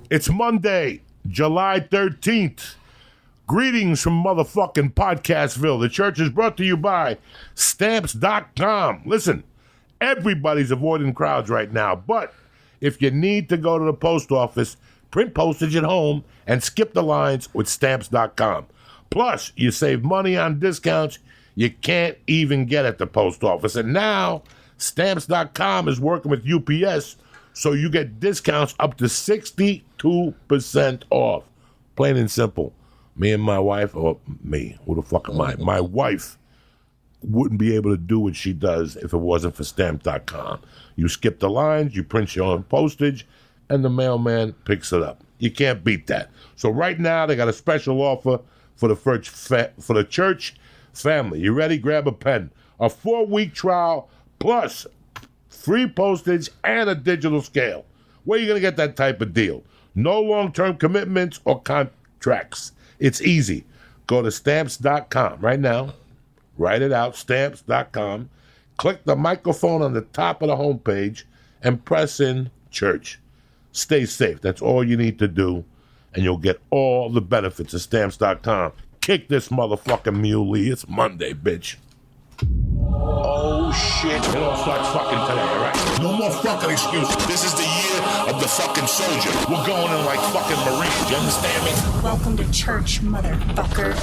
It's Monday, July 13th. Greetings from motherfucking Podcastville. The church is brought to you by Stamps.com. Listen, everybody's avoiding crowds right now, but if you need to go to the post office, print postage at home and skip the lines with Stamps.com. Plus, you save money on discounts you can't even get at the post office. And now, Stamps.com is working with UPS, so you get discounts up to 62% off. Plain and simple. Me and my wife, or me, who the fuck am I? My wife wouldn't be able to do what she does if it wasn't for Stamps.com. You skip the lines, you print your own postage, and the mailman picks it up. You can't beat that. So right now, they got a special offer for the church family. You ready? Grab a pen. A 4-week trial plus free postage and a digital scale. Where are you going to get that type of deal? No long-term commitments or contracts. It's easy. Go to Stamps.com right now. Write it out, Stamps.com. Click the microphone on the top of the homepage and press in church. Stay safe. That's all you need to do, and you'll get all the benefits of Stamps.com. Kick this motherfucking muley. It's Monday, bitch. Oh, shit. It all starts fucking today, all right? No more fucking excuses. This is the year of the fucking soldier. We're going in like fucking Marines. You understand me? Welcome to church, motherfucker.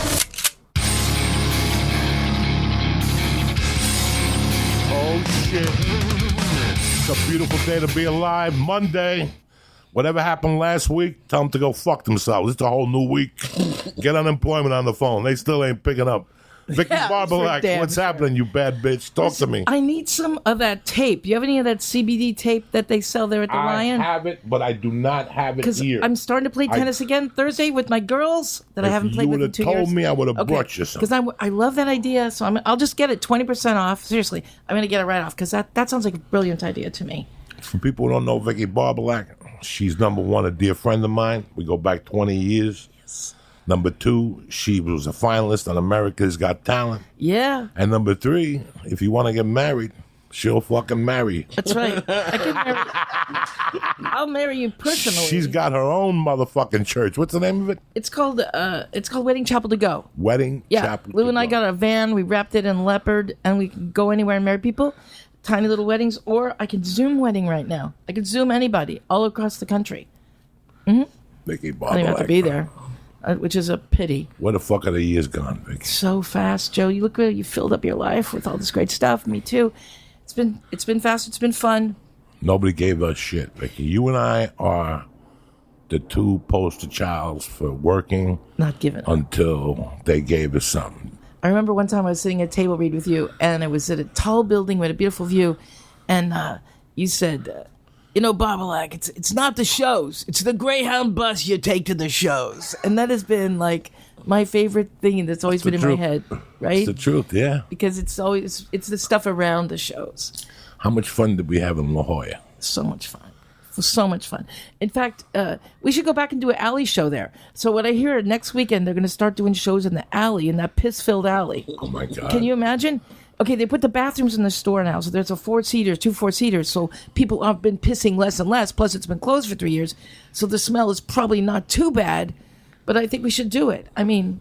Oh, shit. It's a beautiful day to be alive. Monday. Whatever happened last week, tell them to go fuck themselves. It's a whole new week. Get unemployment on the phone. They still ain't picking up. Vicki Barbolak, what's happening, you bad bitch? Talk to me. I need some of that tape. You have any of that CBD tape that they sell there at the Lion? I have it, but I do not have it here. I'm starting to play tennis again Thursday with my girls that I haven't played with in 2 years. You would have told me, I would have brought you some. Because I love that idea, so I'll just get it 20% off. Seriously, I'm going to get it right off because that sounds like a brilliant idea to me. For people who don't know Vicki Barbolak, she's number one, a dear friend of mine. We go back 20 years. Yes. Number 2, she was a finalist on America's Got Talent. Yeah. And number 3, if you want to get married, she'll fucking marry you. That's right. I'll marry you personally. She's got her own motherfucking church. What's the name of it? It's called Wedding Chapel to Go. Wedding Chapel Lou to and I Go. got a van. We wrapped it in leopard, and we can go anywhere and marry people. Tiny little weddings, or I can Zoom wedding right now. I can Zoom anybody all across the country. Mm-hmm. Vicki Barbolak. I don't even have to be there, which is a pity. Where the fuck are the years gone, Vicky? So fast, Joe. You look good. You filled up your life with all this great stuff. Me too. It's been fast. It's been fun. Nobody gave us shit, Vicky. You and I are the two poster childs for working. Not giving up. Until they gave us something. I remember one time I was sitting at a table read with you, and it was at a tall building with a beautiful view, and you said, Barbolak, it's not the shows. It's the Greyhound bus you take to the shows. And that has been, like, my favorite thing that's always been in my head, right? It's the truth, yeah. Because it's the stuff around the shows. How much fun did we have in La Jolla? So much fun. So much fun. In fact, we should go back and do an alley show there. So what I hear next weekend, they're going to start doing shows in the alley, in that piss-filled alley. Oh, my God. Can you imagine? Okay, they put the bathrooms in the store now, so there's two 4-seaters, so people have been pissing less and less, plus it's been closed for 3 years, so the smell is probably not too bad, but I think we should do it. I mean,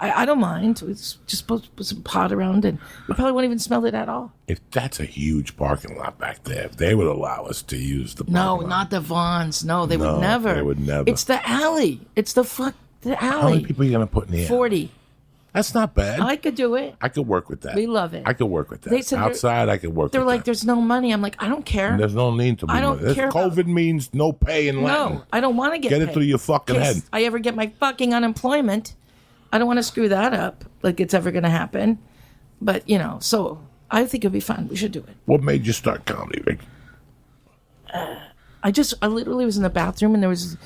I don't mind. It's just supposed to put some pot around, and we probably won't even smell it at all. If that's a huge parking lot back there, if they would allow us to use the parking lot. No, not the Vons. No, they would never. They would never. It's the alley. It's the alley. How many people are you going to put in the alley? 40. That's not bad. I could do it. I could work with that. We love it. I could work with that. They said outside, I could work with that. They're like, there's no money. I'm like, I don't care. And there's no need to be I don't money. care COVID means no pay in Latin. No, I don't want to get Get paid. it through your fucking In head. case I ever get my fucking unemployment, I don't want to screw that up like it's ever going to happen. But, so I think it'd be fun. We should do it. What made you start comedy, Vic? I literally was in the bathroom, and there was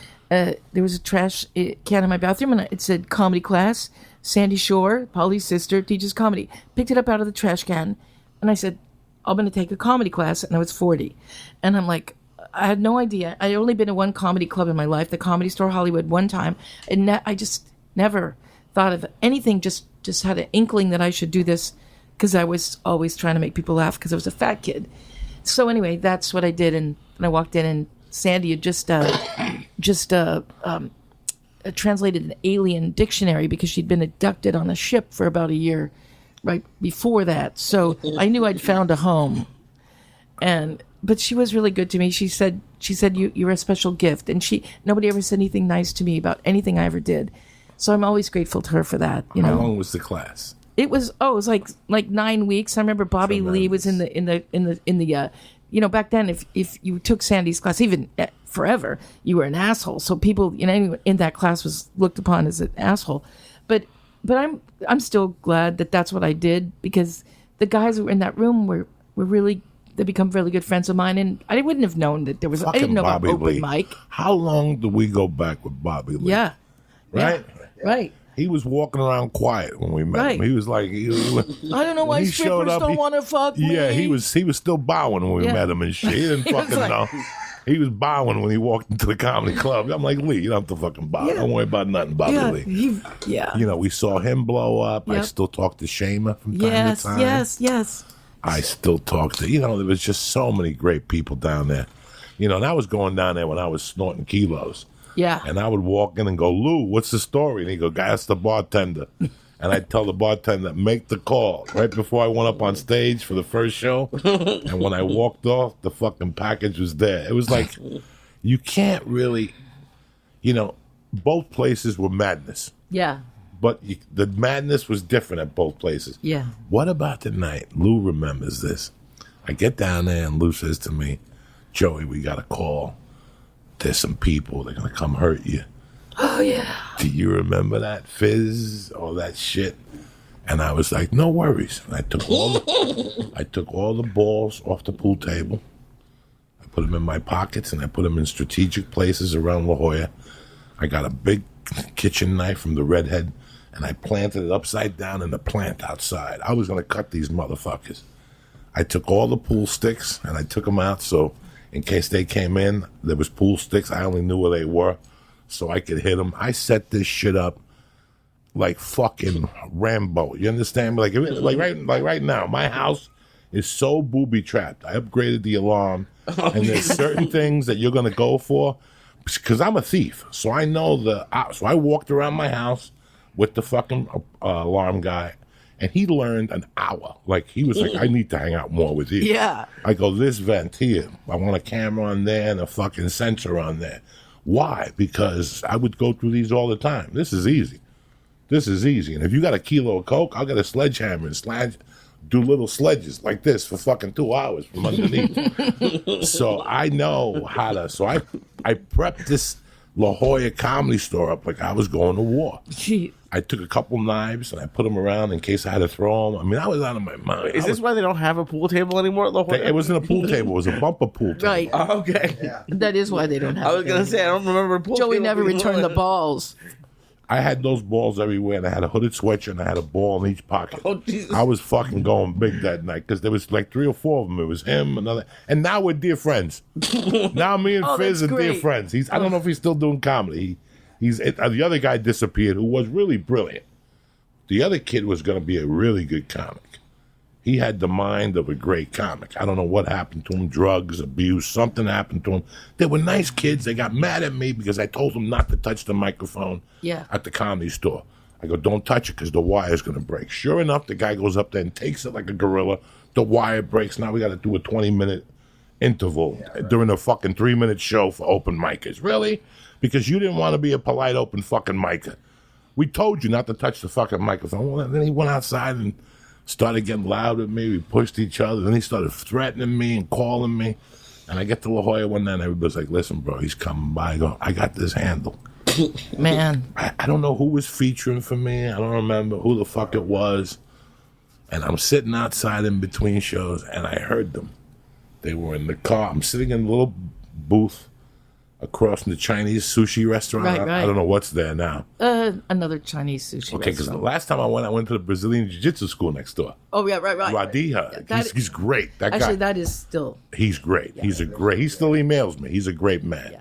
a trash can in my bathroom, and it said comedy class. Sandy Shore, Polly's sister, teaches comedy. Picked it up out of the trash can, and I said, I'm going to take a comedy class, and I was 40. And I'm like, I had no idea. I had only been to one comedy club in my life, the Comedy Store Hollywood, one time, and I just never thought of anything, just had an inkling that I should do this, because I was always trying to make people laugh, because I was a fat kid. So anyway, that's what I did, and I walked in, and Sandy had just translated an alien dictionary because she'd been abducted on a ship for about a year right before that. So I knew I'd found a home. But she was really good to me. She said you're a special gift, and nobody ever said anything nice to me about anything I ever did. So I'm always grateful to her for that. You know. How long was the class? It was like 9 weeks. I remember Bobby Lee was in the back then if you took Sandy's class, even forever, you were an asshole. So people, in that class was looked upon as an asshole. But I'm still glad that that's what I did, because the guys who were in that room were really, they become really good friends of mine, and I wouldn't have known that there was. I didn't know Bobby about open Lee. mic. How long do we go back with Bobby Lee? Yeah, Right. Yeah. Right. He was walking around quiet when we met him. He was like, I don't know why strippers don't want to fuck me. Yeah, he was still bowing when we met him and shit. He didn't fucking know. He was bowing when he walked into the comedy club. I'm like, Lee, you don't have to fucking bow. Yeah. Don't worry about nothing, Bobby Lee. We saw him blow up. Yep. I still talk to Shama from time to time. Yes. I still talk to, there was just so many great people down there. And I was going down there when I was snorting kilos. Yeah. And I would walk in and go, Lou, what's the story? And he'd go, that's the bartender. And I'd tell the bartender, make the call right before I went up on stage for the first show. And when I walked off, the fucking package was there. It was like, you can't really, both places were madness. Yeah. But the madness was different at both places. Yeah. What about the night? Lou remembers this. I get down there and Lou says to me, Joey, we got a call. There's some people, they're going to come hurt you. Oh, yeah. Do you remember that fizz, all that shit? And I was like, no worries. And I took all the balls off the pool table. I put them in my pockets, and I put them in strategic places around La Jolla. I got a big kitchen knife from the redhead, and I planted it upside down in the plant outside. I was going to cut these motherfuckers. I took all the pool sticks, and I took them out, so in case they came in, there was pool sticks. I only knew where they were, so I could hit them. I set this shit up like fucking Rambo. You understand? Like right now, my house is so booby trapped. I upgraded the alarm, and there's certain things that you're gonna go for, because I'm a thief. So I know so I walked around my house with the fucking alarm guy. And he learned an hour. Like, he was like, I need to hang out more with you. Yeah. I go, this vent here, I want a camera on there and a fucking sensor on there. Why? Because I would go through these all the time. This is easy. And if you got a kilo of Coke, I'll get a sledgehammer and do little sledges like this for fucking 2 hours from underneath. So I know how to. So I prepped this La Jolla Comedy Store up like I was going to war. I took a couple knives and I put them around in case I had to throw them. I mean, I was out of my mind. Is this why they don't have a pool table anymore at La Jolla? It wasn't a pool table. It was a bumper pool table. Right. Oh, okay. Yeah. That is why they don't have I was going to say, I don't remember a pool Joey table never anymore. returned the balls. I had those balls everywhere, and I had a hooded sweatshirt, and I had a ball in each pocket. Oh, Jesus. I was fucking going big that night, because there was like 3 or 4 of them. It was him, another, and now we're dear friends. Now me and Fizz are dear friends. I don't know if he's still doing comedy. The other guy disappeared, who was really brilliant. The other kid was going to be a really good comic. He had the mind of a great comic. I don't know what happened to him, drugs, abuse, something happened to him. They were nice kids. They got mad at me because I told them not to touch the microphone at the comedy store. I go, don't touch it because the wire's going to break. Sure enough, the guy goes up there and takes it like a gorilla. The wire breaks. Now we got to do a 20-minute interval during a fucking 3-minute show for open micers. Really? Because you didn't want to be a polite open fucking micer. We told you not to touch the fucking microphone. Well, then he went outside and started getting loud with me. We pushed each other. Then he started threatening me and calling me. And I get to La Jolla one night, and everybody's like, listen, bro, he's coming by. I go, I got this handle. Man. I don't know who was featuring for me. I don't remember who the fuck it was. And I'm sitting outside in between shows, and I heard them. They were in the car. I'm sitting in a little booth across from the Chinese sushi restaurant. Right. I don't know what's there now. Another Chinese sushi Okay, because the restaurant. last time I went to the Brazilian Jiu-Jitsu school next door. Oh, yeah, right. Radiha. Yeah, He's great. That actually, guy. that is still... He's great. He still emails me. He's a great man.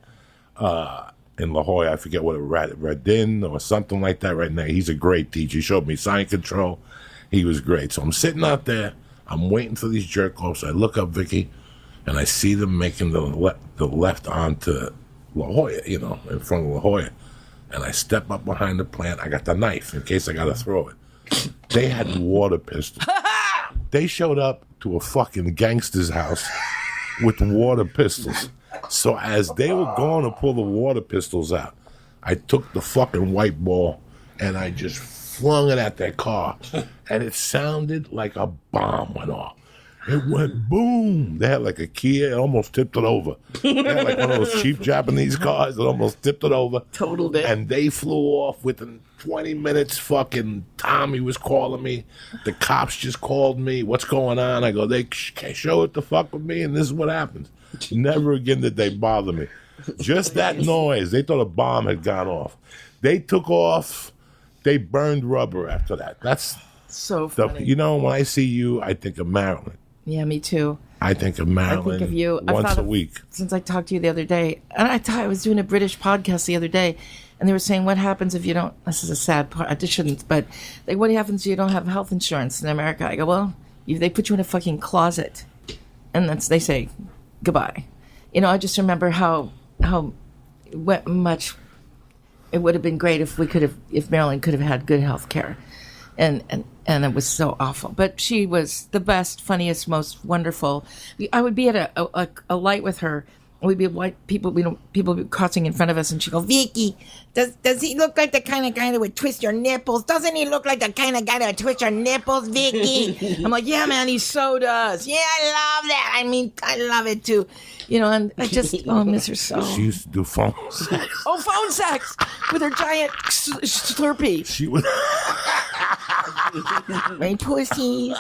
Yeah. In La Jolla, I forget what, Radin or something like that right now. He's a great teacher. He showed me sign control. He was great. So I'm sitting out there. I'm waiting for these jerk-offs. I look up Vicky. and I see them making the left onto La Jolla, in front of La Jolla. And I step up behind the plant. I got the knife in case I got to throw it. They had water pistols. They showed up to a fucking gangster's house with water pistols. So as they were going to pull the water pistols out, I took the fucking white ball and I just flung it at their car. And it sounded like a bomb went off. It went boom. They had like a Kia. It almost tipped it over. They had like one of those cheap Japanese cars that almost tipped it over. Totaled it. And they flew off within 20 minutes. Fucking Tommy was calling me. The cops just called me. What's going on? I go, they can't show it to fuck with me, and this is what happens. Never again did they bother me. Just that noise. They thought a bomb had gone off. They took off. They burned rubber after that. That's so funny. When I see you, I think of Marilyn. Yeah, me too. I think of Marilyn I think of you. once a week. Since I talked to you the other day, and I was doing a British podcast the other day, and they were saying, what happens if you don't, this is a sad part, I just shouldn't, but like, what happens if you don't have health insurance in America? I go, well, they put you in a fucking closet, and they say, goodbye. I just remember how much it would have been great if Marilyn could have had good health care. And it was so awful. But she was the best, funniest, most wonderful. I would be at a light with her, and we'd be white people. People would be crossing in front of us, and she'd go, "Vicky, does he look like the kind of guy that would twist your nipples? Doesn't he look like the kind of guy that would twist your nipples, Vicky?" I'm like, "Yeah, man, he so does. Yeah, I love that. I mean, I love it too." And I just I miss her so. She used to do phone sex. Oh, phone sex with her giant Slurpee. She was. My pussy.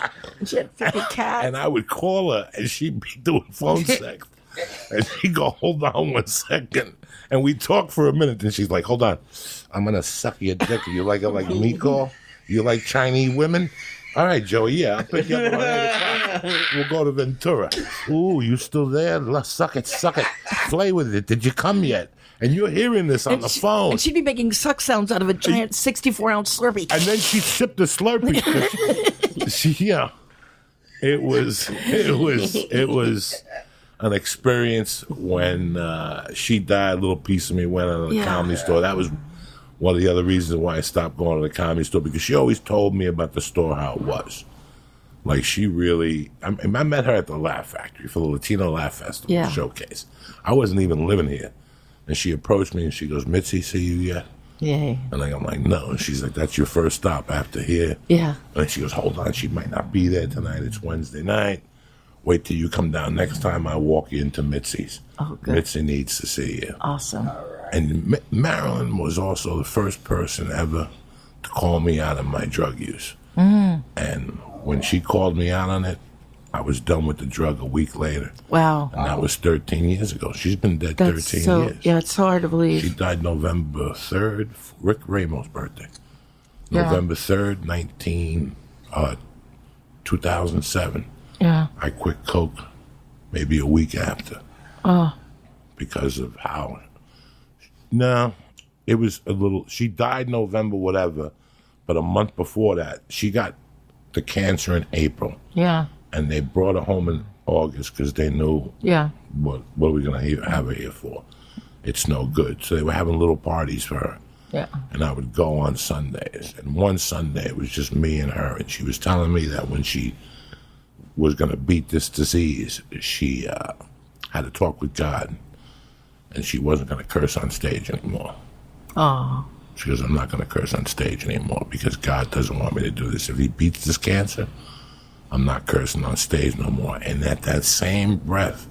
She had 50 cats. And I would call her, and she'd be doing phone sex. And she'd go, hold on 1 second. And we talk for a minute, and she's like, hold on. I'm going to suck your dick. You like it like me, call? You like Chinese women? All right, Joey, yeah, I'll pick you up around 8 o'clock. We'll go to Ventura. Ooh, you still there? Let's suck it. Play with it. Did you come yet? And you're hearing this on the phone. And she'd be making suck sounds out of a giant 64-ounce Slurpee. And then she'd sip the Slurpee. It was an experience when she died. A little piece of me went out of the comedy store. That was one of the other reasons why I stopped going to the comedy store, because she always told me about the store, how it was. Like, she really... I met her at the Laugh Factory for the Latino Laugh Festival showcase. I wasn't even living here. And she approached me and she goes, "Mitzi, see you yet?" Yay. And I'm like, no. And she's like, "That's your first stop after here." Yeah. And she goes, "Hold on, she might not be there tonight. It's Wednesday night. Wait till you come down. Next time I walk you into Mitzi's. Oh, good. Mitzi needs to see you." Awesome. And Marilyn was also the first person ever to call me out on my drug use. Mm. And when she called me out on it, I was done with the drug a week later. Wow. And that was 13 years ago. She's been dead 13 years. Yeah, it's so hard to believe. She died November 3rd, Rick Ramos' birthday. Yeah. November 3rd, 2007. Yeah. I quit coke maybe a week after. Oh. Because of how... No, it was a little... She died November whatever, but a month before that, she got the cancer in April. Yeah. And they brought her home in August because they knew what are we going to have her here for? It's no good. So they were having little parties for her. Yeah. And I would go on Sundays. And one Sunday, it was just me and her. And she was telling me that when she was going to beat this disease, she had to talk with God. And she wasn't going to curse on stage anymore. Oh. She goes, "I'm not going to curse on stage anymore because God doesn't want me to do this. If he beats this cancer, I'm not cursing on stage no more." And at that same breath,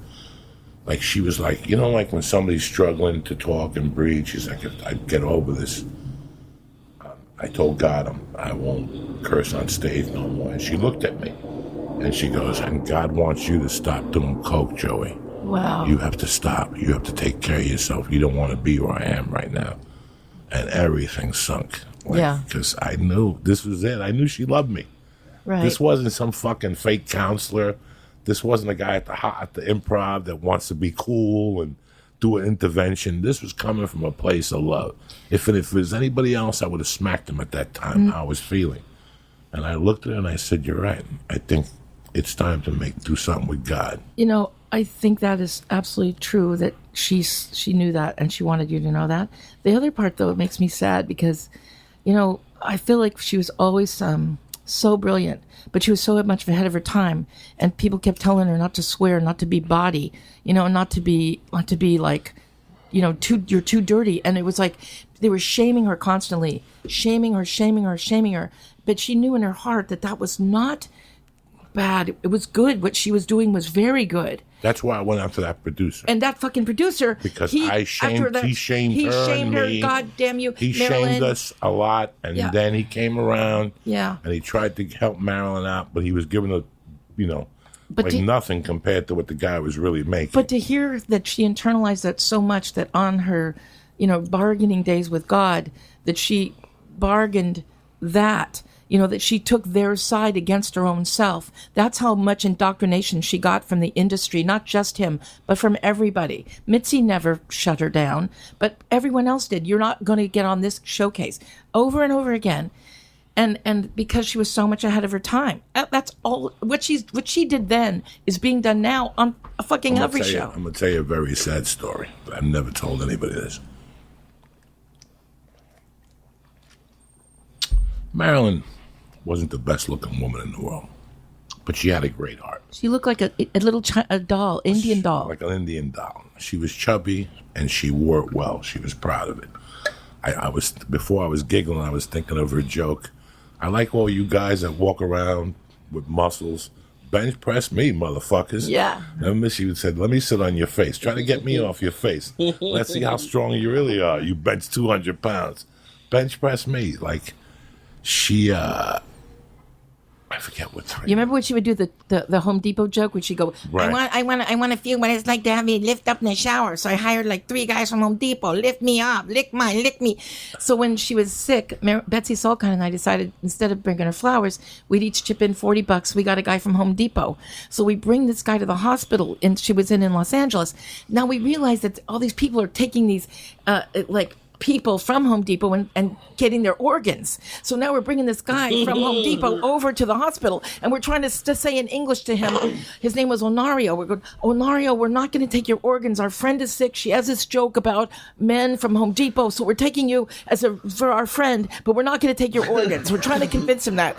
like, she was like, like when somebody's struggling to talk and breathe, she's like, "If I get over this, I told God I won't curse on stage no more." And she looked at me and she goes, "And God wants you to stop doing coke, Joey. Wow. You have to stop. You have to take care of yourself. You don't want to be where I am right now." And everything sunk. Because I knew this was it. I knew she loved me. Right. This wasn't some fucking fake counselor. This wasn't a guy at the Improv that wants to be cool and do an intervention. This was coming from a place of love. If it was anybody else, I would have smacked him at that time. How I was feeling. And I looked at her and I said, "You're right. I think it's time to do something with God." I think that is absolutely true, that she knew that and she wanted you to know that. The other part, though, it makes me sad because, I feel like she was always so brilliant, but she was so much ahead of her time, and people kept telling her not to swear, not to be bawdy, not to be like, you're too dirty. And it was like they were shaming her constantly, shaming her. But she knew in her heart that was not bad. It was good. What she was doing was very good. That's why I went after that producer. And that fucking producer, because he shamed her. God damn you, He Marilyn. shamed us a lot, and then he came around. Yeah. And he tried to help Marilyn out, but he was giving her, But nothing compared to what the guy was really making. But to hear that she internalized that so much that on her, bargaining days with God, that she bargained that. That she took their side against her own self. That's how much indoctrination she got from the industry, not just him, but from everybody. Mitzi never shut her down, but everyone else did. You're not going to get on this showcase over and over again. And because she was so much ahead of her time. That's all. What she did then is being done now on a fucking every show. I'm going to tell you a very sad story, but I've never told anybody this. Marilyn wasn't the best looking woman in the world, but she had a great heart. She looked like a little doll, Indian doll. Like an Indian doll. She was chubby and she wore it well. She was proud of it. Before I was giggling, I was thinking of her joke. I like all you guys that walk around with muscles. Bench press me, motherfuckers. Yeah. Remember, she said, let me sit on your face. Try to get me off your face. Let's see how strong you really are. You bench 200 pounds. Bench press me. Like, she, I forget what time. You remember when she would do the Home Depot joke? Would she go, Right. I want to feel what it's like to have me lift up in the shower. So I hired like 3 guys from Home Depot. Lift me up. Lick me. So when she was sick, Betsy Solkine and I decided instead of bringing her flowers, we'd each chip in $40. We got a guy from Home Depot. So we bring this guy to the hospital, and she was in Los Angeles. Now we realize that all these people are taking these, people from Home Depot and getting their organs. So now we're bringing this guy from Home Depot over to the hospital, and we're trying to say in English to him, his name was Onario. We're going, Onario, we're not going to take your organs. Our friend is sick. She has this joke about men from Home Depot, so we're taking you for our friend, but we're not going to take your organs. We're trying to convince him that.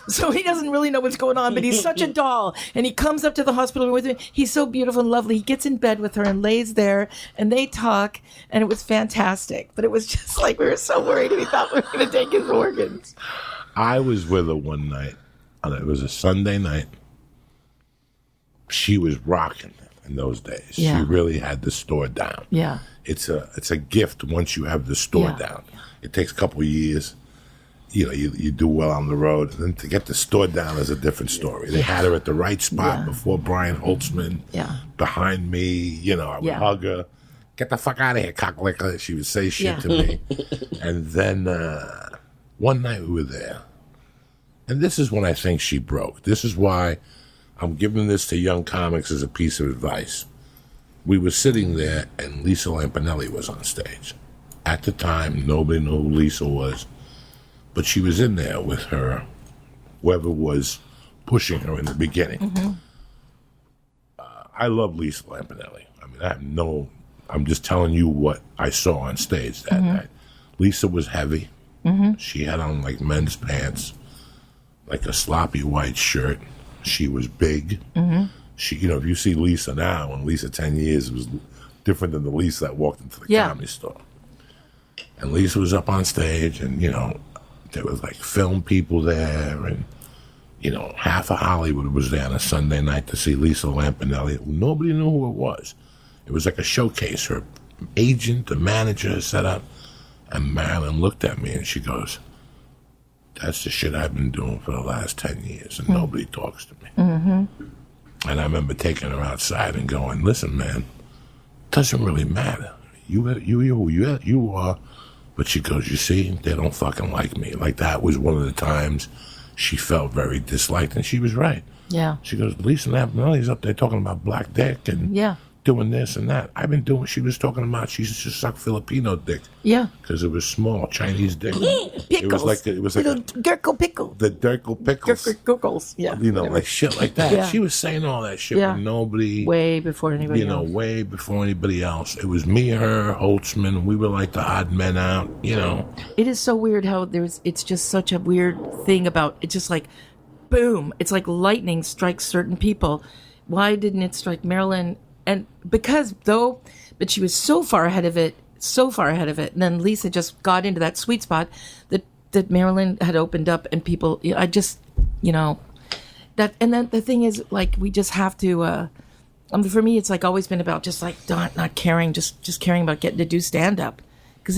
So he doesn't really know what's going on, but he's such a doll, and he comes up to the hospital with me. He's so beautiful and lovely. He gets in bed with her and lays there, and they talk, and it was fantastic. But it was just like we were so worried. We thought we were going to take his organs. I was with her one night, and it was a Sunday night. She was rocking in those days. Yeah. She really had the store down. Yeah. It's a gift once you have the store down. It takes a couple of years. You do well on the road, and then to get the store down is a different story. They had her at the right spot before Brian Holtzman. Yeah. Behind me, I would hug her. Get the fuck out of here, cocklicker. She would say shit to me. And then one night we were there. And this is when I think she broke. This is why I'm giving this to young comics as a piece of advice. We were sitting there, and Lisa Lampanelli was on stage. At the time, nobody knew who Lisa was. But she was in there with her, whoever was pushing her in the beginning. Mm-hmm. I love Lisa Lampanelli. I mean, I'm just telling you what I saw on stage that night. Lisa was heavy. Mm-hmm. She had on like men's pants, like a sloppy white shirt. She was big. Mm-hmm. She, if you see Lisa now, and Lisa 10 years, it was different than the Lisa that walked into the comedy store. And Lisa was up on stage, and, there was like film people there, and, half of Hollywood was there on a Sunday night to see Lisa Lampanelli. Nobody knew who it was. It was like a showcase. Her agent, the manager set up, and Marilyn looked at me and she goes, that's the shit I've been doing for the last 10 years, and nobody talks to me. Mm-hmm. And I remember taking her outside and going, listen, man, it doesn't really matter. You are. But she goes, you see, they don't fucking like me. Like that was one of the times she felt very disliked, and she was right. Yeah. She goes, Lisa Lampanelli's up there talking about black dick and doing this and that. I've been doing. She was talking about she used to suck Filipino dick. Yeah. Because it was small, Chinese dick. Pickles. It was like little Gurkle pickle. the Durkle pickles. Gurkles. Yeah. Like shit like that. Yeah. She was saying all that shit, Yeah. but nobody. Way before anybody else. Way before anybody else. It was me, her, Holtzman. We were like the odd men out. It is so weird how it's just such a weird thing about, it's just like, boom. It's like lightning strikes certain people. Why didn't it strike Marilyn? And but she was so far ahead of it. And then Lisa just got into that sweet spot that Marilyn had opened up, and people, that, and then the thing is, like, we just have to, for me, it's like always been about just like not caring, just caring about getting to do stand up. Because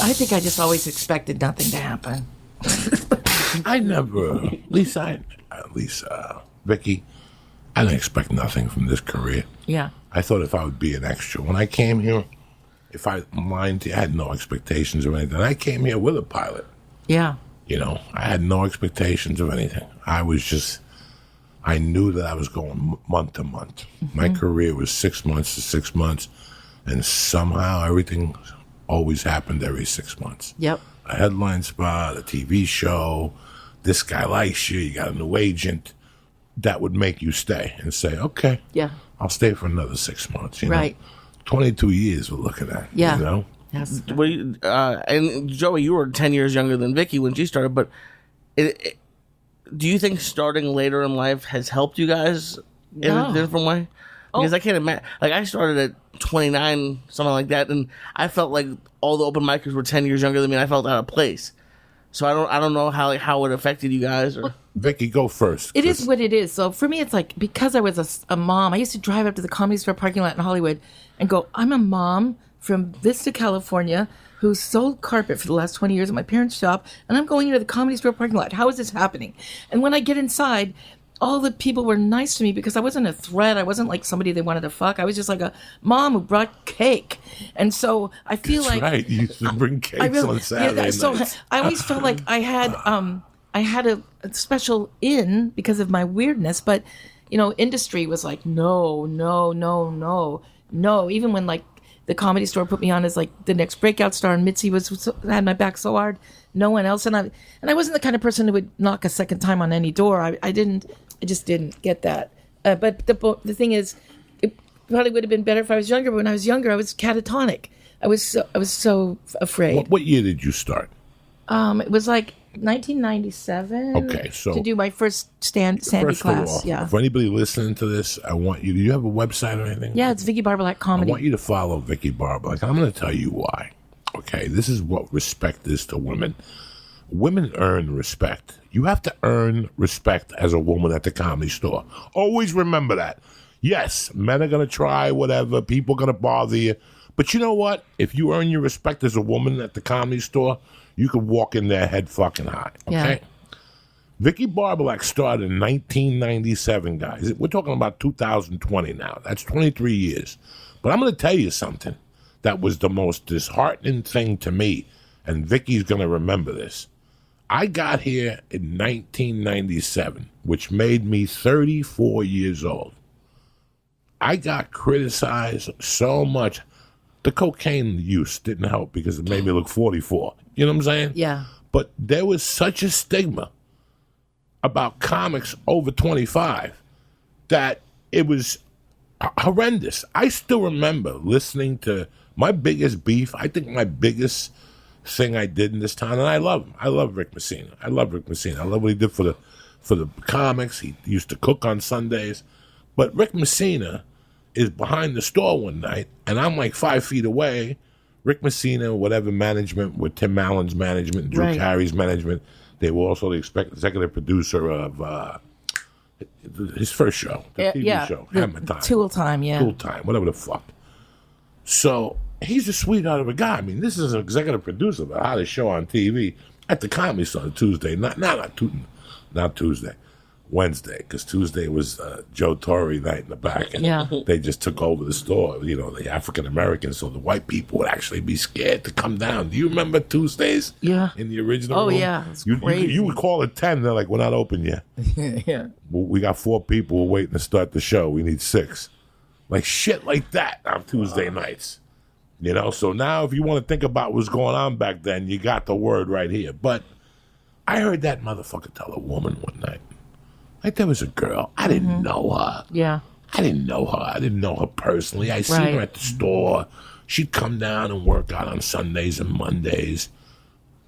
I think I just always expected nothing to happen. I never, Lisa, Vicky, I didn't expect nothing from this career. Yeah. I thought if I would be an extra. When I came here, if I had no expectations of anything. I came here with a pilot. Yeah. I had no expectations of anything. I knew that I was going month to month. Mm-hmm. My career was 6 months to 6 months, and somehow everything always happened every 6 months. Yep. A headline spot, a TV show, this guy likes you got a new agent. That would make you stay and say, okay, yeah, I'll stay for another 6 months. Right. 22 years we're looking at. Yeah. Yes. And Joey, you were 10 years younger than Vicky when she started, but do you think starting later in life has helped you guys in a different way? Because I can't imagine. Like, I started at 29, something like that, and I felt like all the open micers were 10 years younger than me, and I felt out of place. So I don't know how it affected you guys. Or Vicky, go first. It is what it is. So for me, it's like, because I was a mom, I used to drive up to the Comedy Store parking lot in Hollywood and go, I'm a mom from Vista, California, who sold carpet for the last 20 years at my parents' shop, and I'm going into the Comedy Store parking lot. How is this happening? And when I get inside, all the people were nice to me because I wasn't a threat. I wasn't like somebody they wanted to fuck. I was just like a mom who brought cake. And so I feel That's like... right. You used to bring cakes on Saturday so nights. I always felt like I had a special in because of my weirdness, but, industry was like, no. Even when, like, the Comedy Store put me on as, like, the next breakout star, and Mitzi had my back so hard, no one else. And I wasn't the kind of person who would knock a second time on any door. I just didn't get that. But the thing is, it probably would have been better if I was younger. But when I was younger, I was catatonic. I was so afraid. What year did you start? It was like 1997. Okay, so to do my first Sandy first class. of all, Yeah. for anybody listening to this, I want you. Do you have a website or anything? Yeah, it's Vicki Barbolak I Comedy. want you to follow Vicki Barbolak. I'm going to tell you why. Okay, this is what respect is to women. Women earn respect. You have to earn respect as a woman at the Comedy Store. Always remember that. Yes, men are going to try whatever. People are going to bother you. But you know what? If you earn your respect as a woman at the Comedy Store, you could walk in there head fucking high. Okay? Yeah. Vicki Barbolak started in 1997, guys. We're talking about 2020 now. That's 23 years. But I'm going to tell you something that was the most disheartening thing to me, and Vicky's going to remember this. I got here in 1997, which made me 34 years old. I got criticized so much. The cocaine use didn't help because it made me look 44. You know what I'm saying? Yeah. But there was such a stigma about comics over 25 that it was horrendous. I still remember listening to my biggest beef. I think my biggest thing I did in this town, and I love him. I love Rick Messina. I love what he did for the comics. He used to cook on Sundays. But Rick Messina is behind the store one night, and I'm like 5 feet away. Rick Messina, whatever management, with Tim Allen's management, Drew Carey's management. They were also the executive producer of his first show, the TV show, Hammer Time. Tool Time, whatever the fuck. So he's a sweetheart of a guy. I mean, this is an executive producer of the hottest show on TV at the Comedy Store Tuesday. Not Tuesday. Wednesday, because Tuesday was Joe Torre night in the back, and they just took over the store, the African Americans, so the white people would actually be scared to come down. Do you remember Tuesdays? Yeah. In the original room? Yeah, it's crazy. You would call at 10, they're like, we're not open yet. Yeah. We got 4 people waiting to start the show. We need 6. Like shit like that on Tuesday nights. You know, so now if you want to think about what's going on back then, you got the word right here. But I heard that motherfucker tell a woman one night. Like there was a girl. I didn't know her. Yeah. I didn't know her. I didn't know her personally. I seen her at the store. She'd come down and work out on Sundays and Mondays.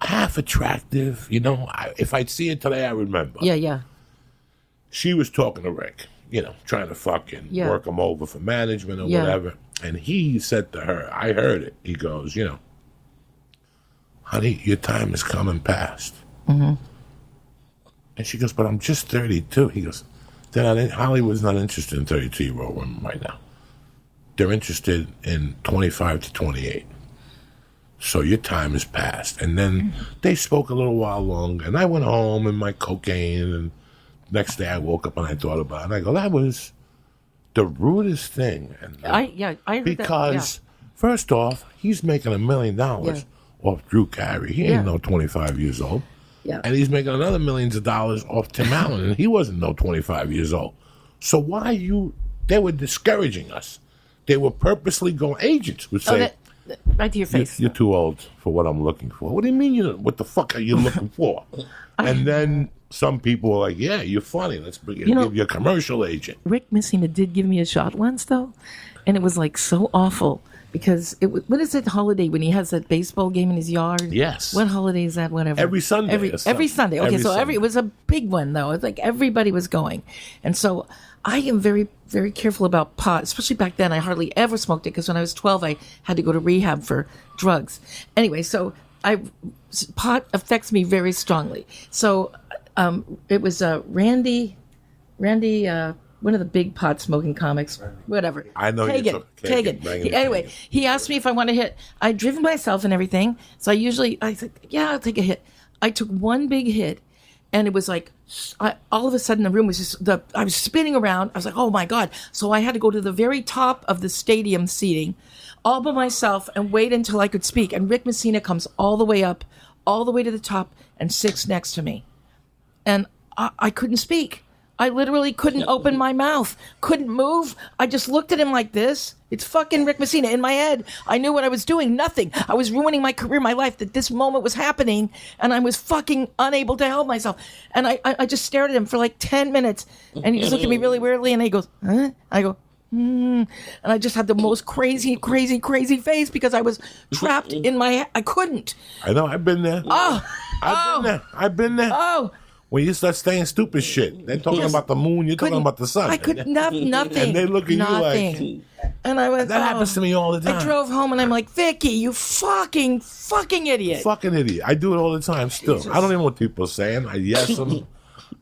Half attractive, you know. If I'd see her today, I remember. Yeah. She was talking to Rick, you know, trying to fucking work him over for management or whatever. And he said to her, I heard it. He goes, you know, honey, your time is coming past. Mm-hmm. And she goes, but I'm just 32. He goes, Hollywood's not interested in 32-year-old women right now. They're interested in 25 to 28. So your time has passed. And then they spoke a little while longer. And I went home and my cocaine. And next day I woke up and I thought about it. And I go, that was the rudest thing. And I heard because, first off, he's making $1 million off Drew Carey. He ain't no 25 years old. Yeah. And he's making another millions of dollars off Tim Allen, and he wasn't no 25 years old. So why they were discouraging us. They were purposely going, agents would say, right to your face. You're too old for what I'm looking for. What do you mean, what the fuck are you looking for? And then some people were like, yeah, you're funny. Let's give you a commercial agent. Rick Messina did give me a shot once, though, and it was like so awful. Because what is that holiday when he has that baseball game in his yard? Yes. What holiday is that? Whatever. Every Sunday. Every Sunday. Okay, it was a big one though. It's like everybody was going, and so I am very, very careful about pot. Especially back then, I hardly ever smoked it because when I was 12, I had to go to rehab for drugs. Anyway, so pot affects me very strongly. So it was Randy. One of the big pot smoking comics, whatever. I know Kagan. Anyway, he asked me if I want to hit. I'd driven myself and everything, so I said, yeah, I'll take a hit. I took one big hit, and it was like, all of a sudden the room was just, I was spinning around. I was like, oh my God. So I had to go to the very top of the stadium seating all by myself and wait until I could speak. And Rick Messina comes all the way up, all the way to the top, and sits next to me. And I couldn't speak. I literally couldn't open my mouth, couldn't move. I just looked at him like this. It's fucking Rick Messina. In my head, I knew what I was doing. Nothing. I was ruining my career, my life, that this moment was happening, and I was fucking unable to help myself. And I just stared at him for like 10 minutes, and he just looked at me really weirdly, and he goes, huh? I go, and I just had the most crazy face because I was trapped in my, I couldn't. I know, I've been there. I've been there. Oh. When you start saying stupid shit, they're talking about the moon, you're talking about the sun. I could nothing. And they look at you like, and I went, that happens to me all the time. I drove home and I'm like, Vicky, you fucking idiot. Fucking idiot. I do it all the time still. Jesus. I don't even know what people are saying. I yes them.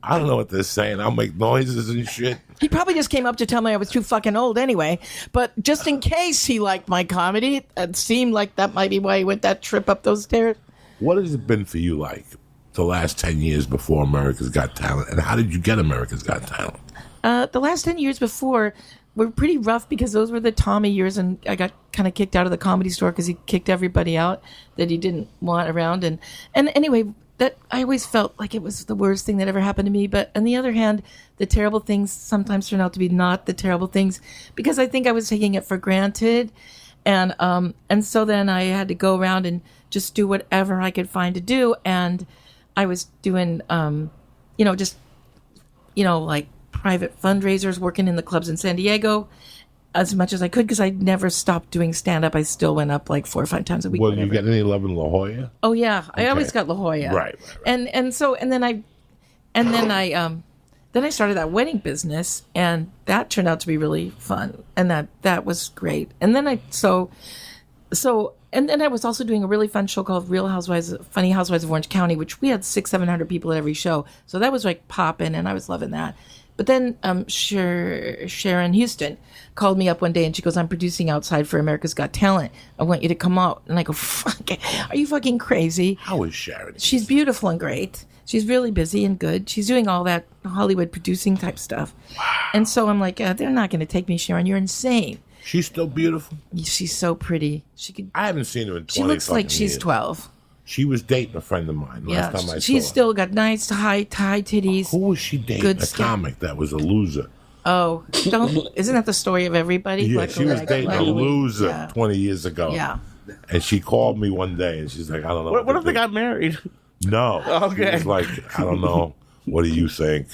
I don't know what they're saying. I'll make noises and shit. He probably just came up to tell me I was too fucking old anyway. But just in case he liked my comedy, it seemed like that might be why he went that trip up those stairs. What has it been for you like the last 10 years before America's Got Talent? And how did you get America's Got Talent? The last 10 years before were pretty rough because those were the Tommy years, and I got kind of kicked out of the Comedy Store because he kicked everybody out that he didn't want around. And anyway, that I always felt like it was the worst thing that ever happened to me. But on the other hand, the terrible things sometimes turn out to be not the terrible things because I think I was taking it for granted. And so then I had to go around and just do whatever I could find to do. And I was doing, like private fundraisers, working in the clubs in San Diego as much as I could because I never stopped doing stand-up. I still went up like 4 or 5 times a week. Well, you get any love in La Jolla? Oh, yeah. Okay. I always got La Jolla. Right. And then I started that wedding business, and that turned out to be really fun, and that was great. And then and then I was also doing a really fun show called Funny Housewives of Orange County, which we had 600-700 people at every show. So that was like popping, and I was loving that. But then Sharon Houston called me up one day, and she goes, I'm producing outside for America's Got Talent. I want you to come out. And I go, fuck it. Are you fucking crazy? How is Sharon? She's beautiful and great. She's really busy and good. She's doing all that Hollywood producing type stuff. Wow. And so I'm like, they're not going to take me, Sharon. You're insane. She's still beautiful. She's so pretty. I haven't seen her in 20 She looks like she's years. 12. She was dating a friend of mine last time I saw her. She's still got nice high titties. Who was she dating? Good a skin. comic that was a loser. Oh, isn't that the story of everybody? Yeah, Like, she was dating a loser Yeah. 20 years ago. Yeah. And she called me one day and she's like, I don't know. What if they got married? No. Okay. She was like, I don't know. What do you think?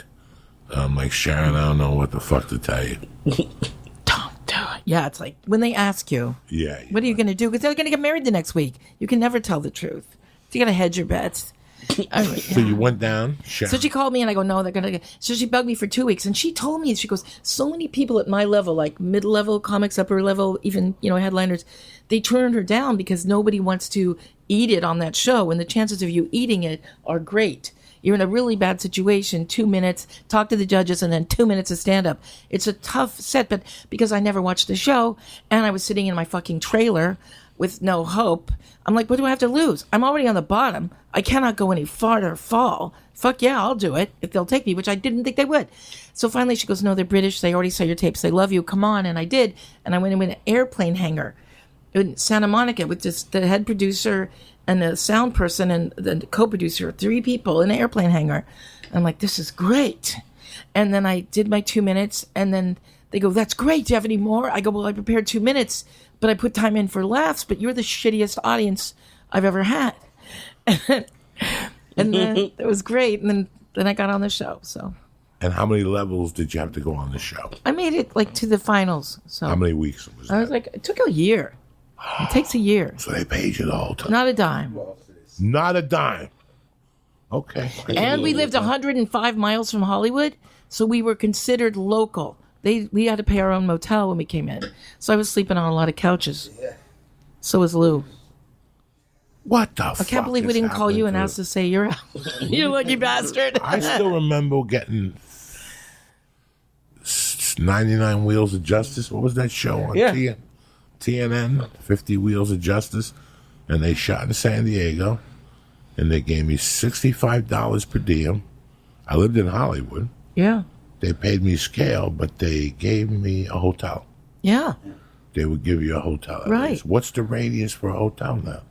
I'm like, Sharon, I don't know what the fuck to tell you. Don't do it. Yeah, it's like when they ask you, Yeah. what are you going to do? Because they're going to get married the next week. You can never tell the truth. So you got to hedge your bets. So you went down, Sharon. So she called me and I go, no, they're going to. So she bugged me for 2 weeks. And she told me, she goes, so many people at my level, like mid-level comics, upper level, even, headliners, they turned her down because nobody wants to eat it on that show. And the chances of you eating it are great. You're in a really bad situation, 2 minutes, talk to the judges, and then 2 minutes of stand-up. It's a tough set, but because I never watched the show and I was sitting in my fucking trailer with no hope, I'm like, what do I have to lose? I'm already on the bottom. I cannot go any farther fall. Fuck yeah, I'll do it if they'll take me, which I didn't think they would. So finally she goes, no, they're British. They already saw your tapes. They love you. Come on. And I did. And I went in with an airplane hangar in Santa Monica with just the head producer and the sound person and the co-producer, 3 people in an airplane hangar. I'm like, this is great. And then I did my 2 minutes and then they go, that's great. Do you have any more? I go, well, I prepared 2 minutes, but I put time in for laughs, but you're the shittiest audience I've ever had. And then it was great. And then I got on the show. So. And how many levels did you have to go on the show? I made it like to the finals. So How many weeks was I was that? like, it took a year. It takes a year. So they paid you the whole time? Not a dime. Not a dime. Okay. And we lived 105 miles from Hollywood, so we were considered local. We had to pay our own motel when we came in. So I was sleeping on a lot of couches. So was Lou. What the fuck? I can't believe we didn't call you and ask to say you're out. You lucky bastard. I still remember getting 99 Wheels of Justice. What was that show on TNN? 50 Wheels of Justice. And they shot in San Diego. And they gave me $65 per diem. I lived in Hollywood. Yeah. They paid me scale, but they gave me a hotel. Yeah. They would give you a hotel. Right. What's the radius for a hotel now?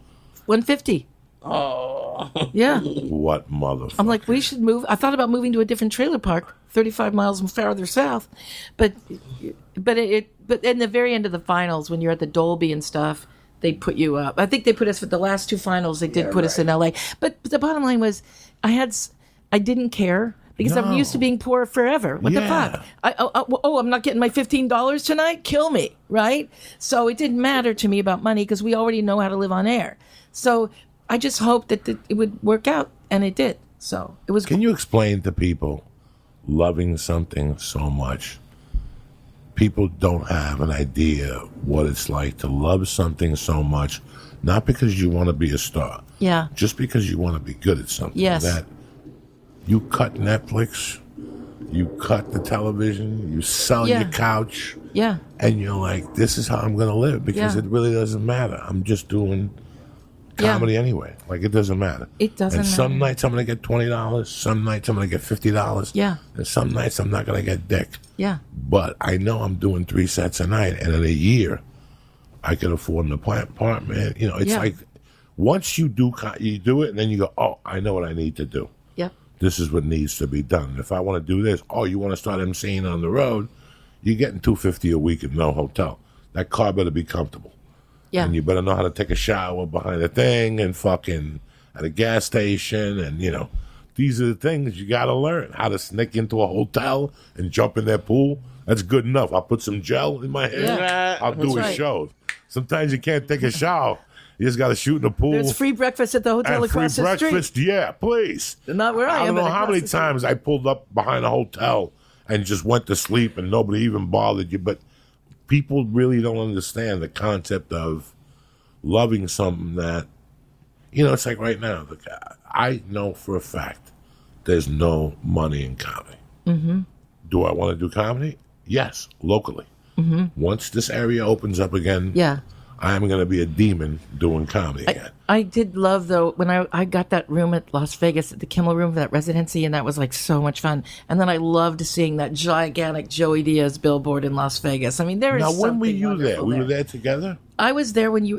150. Oh. Yeah. What motherfucker? I'm like, we should move. I thought about moving to a different trailer park, 35 miles farther south. But in the very end of the finals, when you're at the Dolby and stuff, they put you up. I think they put us for the last 2 finals. They did put us in LA. But the bottom line was, I didn't care because I'm used to being poor forever. What the fuck? I'm not getting my $15 tonight. Kill me, right? So it didn't matter to me about money because we already know how to live on air. So I just hoped that it would work out, and it did. So it was. Can you explain to people loving something so much? People don't have an idea what it's like to love something so much, not because you want to be a star. Yeah. Just because you want to be good at something. Yes. That you cut Netflix, you cut the television, you sell your couch. Yeah. And you're like, this is how I'm going to live because it really doesn't matter. I'm just doing comedy anyway. Like, it doesn't matter. It doesn't and some matter. nights I'm going to get $20. Some nights I'm going to get $50. Yeah. And some nights I'm not going to get dick. Yeah. But I know I'm doing 3 sets a night. And in a year, I can afford an apartment. You know, it's like once you do it, and then you go, oh, I know what I need to do. Yep. This is what needs to be done. If I want to do this, oh, you want to start emceeing on the road, you're getting $250 a week and no hotel. That car better be comfortable. Yeah. And you better know how to take a shower behind a thing and fucking at a gas station. And, you know, these are the things you got to learn. How to sneak into a hotel and jump in their pool. That's good enough. I'll put some gel in my hair. Yeah. I'll do a right. show. Sometimes you can't take a shower. You just got to shoot in the pool. There's free breakfast at the hotel and across free the street. breakfast. Yeah, please. Not where I am. I don't know but how across many the street. times I pulled up behind a hotel and just went to sleep and nobody even bothered you. But people really don't understand the concept of loving something that, you know, it's like right now. Look, I know for a fact there's no money in comedy. Mm-hmm. Do I want to do comedy? Yes, locally. Mm-hmm. Once this area opens up again, I'm going to be a demon doing comedy again. I did love, though, when I got that room at Las Vegas, at the Kimmel Room for that residency, and that was like so much fun. And then I loved seeing that gigantic Joey Diaz billboard in Las Vegas. I mean, there is now, something when were you there? wonderful We were there together? I was there when you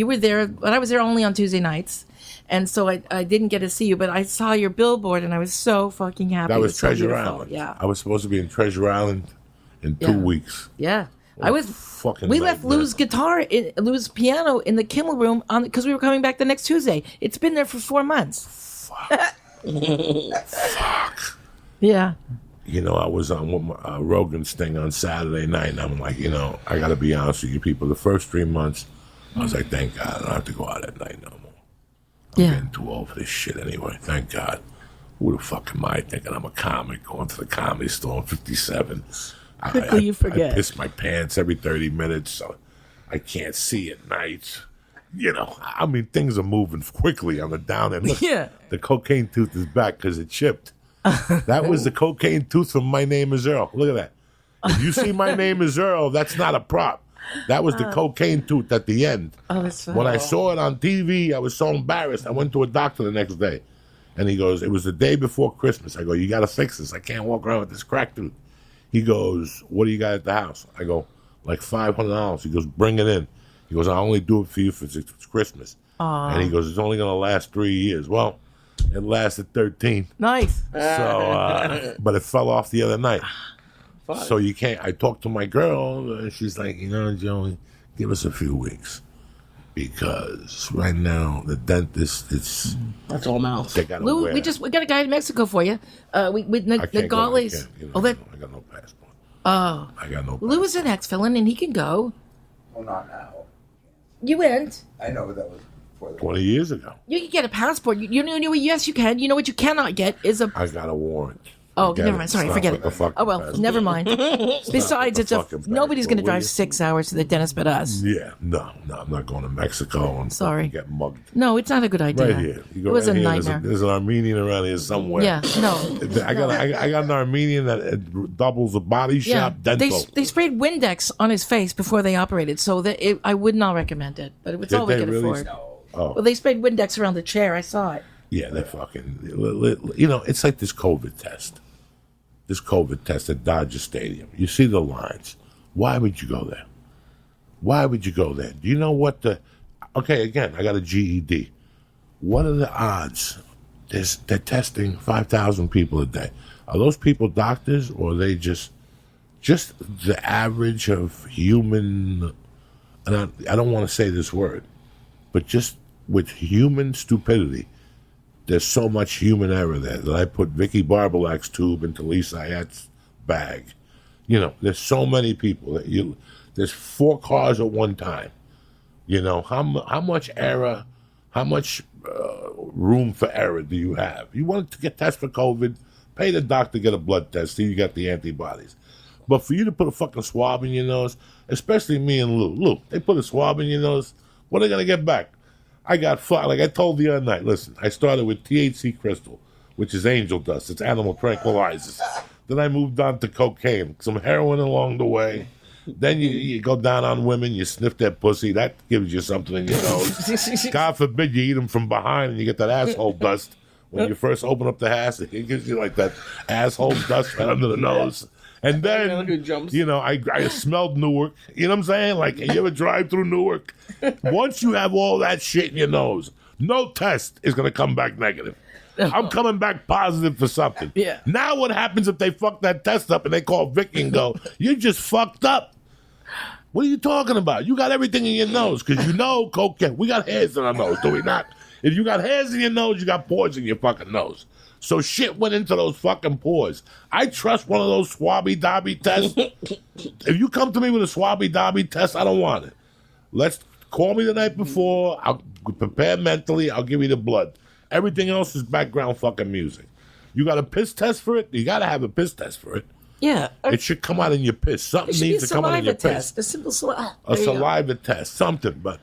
were there, but I was there only on Tuesday nights. And so I didn't get to see you, but I saw your billboard, and I was so fucking happy. That It was so Treasure beautiful. Island. Yeah. I was supposed to be in Treasure Island in 2 weeks. Yeah. Fucking We left nightmare. Lou's piano in the Kimmel room because we were coming back the next Tuesday. It's been there for 4 months. Fuck. Yeah. I was on with Rogan's thing on Saturday night, and I'm like, I got to be honest with you people. The first 3 months, I was like, thank God I don't have to go out at night no more. I'm getting too old for this shit anyway. Thank God. Who the fuck am I thinking I'm a comic going to the comedy store in 57? Quickly you forget. I piss my pants every 30 minutes, so I can't see at night. Things are moving quickly on the down end. Look, the cocaine tooth is back because it chipped. That was the cocaine tooth from My Name is Earl. Look at that. If you see My Name is Earl, that's not a prop. That was the cocaine tooth at the end. Oh, that's funny. When I saw it on TV, I was so embarrassed. I went to a doctor the next day, and he goes, it was the day before Christmas. I go, you got to fix this. I can't walk around with this crack tooth. He goes, what do you got at the house? I go, like $500. He goes, bring it in. He goes, I'll only do it for you for it's Christmas. Aww. And he goes, it's only going to last 3 years. Well, it lasted 13. Nice. So, but it fell off the other night. Fine. So you can't. I talked to my girl, and she's like, Joey, give us a few weeks. Because right now, the dentist, that's all mouth. they got Lou, we got a guy in Mexico for you. With I can't go. I Nogales. can't, Oh, that. I got no passport. Oh. I got no passport. Lou is an ex-felon, and he can go. Well, not now. You went. I know, but that was before the 20 years ago. You can get a passport. You know, yes, you can. You know what you cannot get is a. I got a warrant. Oh, Forget never mind. Sorry, forget it. Oh well, never mind. Besides, it's a nobody's going to drive 6 hours to the dentist but us. Yeah, no, I'm not going to Mexico and Sorry. get mugged. No, it's not a good idea. Right here, you go It was right a here, nightmare. There's an Armenian around here somewhere. Yeah, no. I got an Armenian that doubles a body shop dental. They sprayed Windex on his face before they operated, so that I would not recommend it. But it's Did all we they could really? afford. Oh, Well, they sprayed Windex around the chair. I saw it. yeah, they're fucking. It's like this COVID test. This COVID test at Dodger Stadium. You see the lines. Why would you go there? Why would you go there? Do you know what okay, again, I got a GED. What are the odds? They're testing 5,000 people a day. Are those people doctors, or are they just the average of human, and I don't want to say this word, but just with human stupidity, there's so much human error there that I put Vicki Barbolak's tube into Syatt's bag. There's so many people that there's 4 cars at one time. How much error, how much room for error do you have? You want to get tested for COVID, pay the doctor to get a blood test, see you got the antibodies. But for you to put a fucking swab in your nose, especially me and Lou, they put a swab in your nose, what are they going to get back? I got fucked. Like I told the other night, listen, I started with THC crystal, which is angel dust. It's animal tranquilizers. Then I moved on to cocaine, some heroin along the way. Then you go down on women, you sniff their pussy. That gives you something in your nose. God forbid you eat them from behind and you get that asshole dust. When you first open up the ass, it gives you like that asshole dust right under the nose. And then, I smelled Newark. You know what I'm saying? Like, you ever drive through Newark? Once you have all that shit in your nose, no test is going to come back negative. I'm coming back positive for something. Yeah. Now what happens if they fuck that test up and they call Vicky and go, you just fucked up? What are you talking about? You got everything in your nose because cocaine. We got hairs in our nose, do we not? If you got hairs in your nose, you got pores in your fucking nose. So shit went into those fucking pores. I trust one of those swabby-dobby tests. If you come to me with a swabby-dobby test, I don't want it. Let's call me the night before. I'll prepare mentally. I'll give you the blood. Everything else is background fucking music. You got a piss test for it? You got to have a piss test for it. Yeah. It should come out in your piss. Something needs to come out in your piss. A simple saliva. A saliva test. Something, but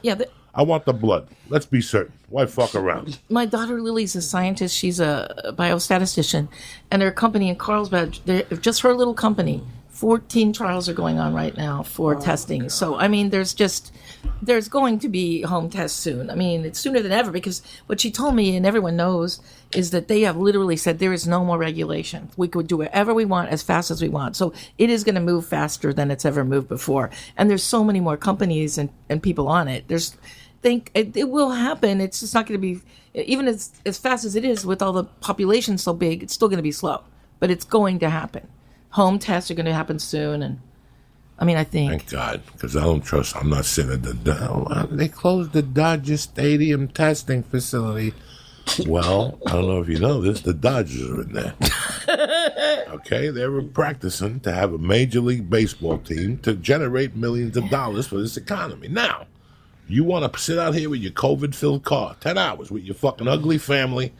Yeah. I want the blood. Let's be certain. Why fuck around? My daughter Lily's a scientist. She's a biostatistician, and her company in Carlsbad, just her little company, 14 trials are going on right now for testing. So I mean, there's going to be home tests soon. I mean, it's sooner than ever because what she told me, and everyone knows, is that they have literally said there is no more regulation. We could do whatever we want as fast as we want. So it is going to move faster than it's ever moved before. And there's so many more companies and people on it. It will happen. It's just not going to be, even as fast as it is with all the population so big, it's still going to be slow. But it's going to happen. home tests are going to happen soon, and I mean, I think. Thank God, because I don't trust. I'm not sitting at they closed the Dodger Stadium testing facility. Well, I don't know if you know this. The Dodgers are in there. Okay, they were practicing to have a Major League Baseball team to generate millions of dollars for this economy. Now, you want to sit out here with your COVID-filled car, 10 hours with your fucking ugly family,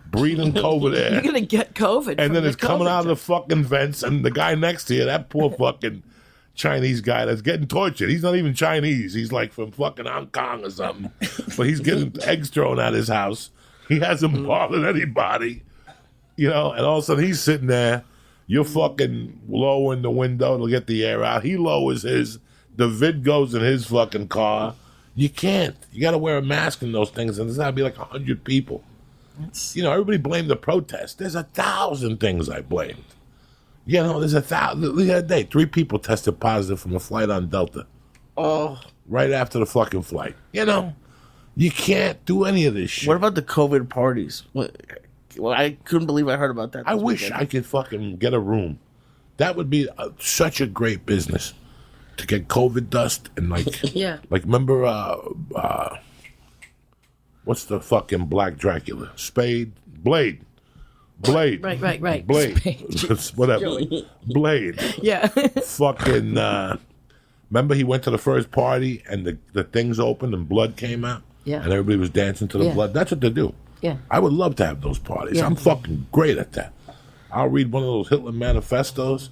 breathing COVID air. You're going to get COVID. And then from it's the coming COVID out of the fucking vents, and the guy next to you, that poor fucking Chinese guy that's getting tortured. He's not even Chinese. He's like from fucking Hong Kong or something. But he's getting eggs thrown at his house. He hasn't bothered anybody. And all of a sudden he's sitting there. You're fucking lowering the window to get the air out. He lowers his. The vid goes in his fucking car. You can't. You got to wear a mask in those things, and there's got to be like 100 people. Everybody blamed the protest. There's 1,000 things I blamed. There's 1,000. The other day, 3 people tested positive from a flight on Delta. Oh. Right after the fucking flight. You can't do any of this shit. What about the COVID parties? Well, I couldn't believe I heard about that. I wish I could fucking get a room. That would be such a great business to get COVID dust and Yeah. Like remember what's the fucking Black Dracula? Blade. Right. Blade. Spade. Whatever. Blade. Yeah. Fucking remember he went to the first party and the things opened and blood came out? Yeah. And everybody was dancing to the Yeah. blood. That's what they do. Yeah. I would love to have those parties. Yeah. I'm fucking great at that. I'll read one of those Hitler manifestos.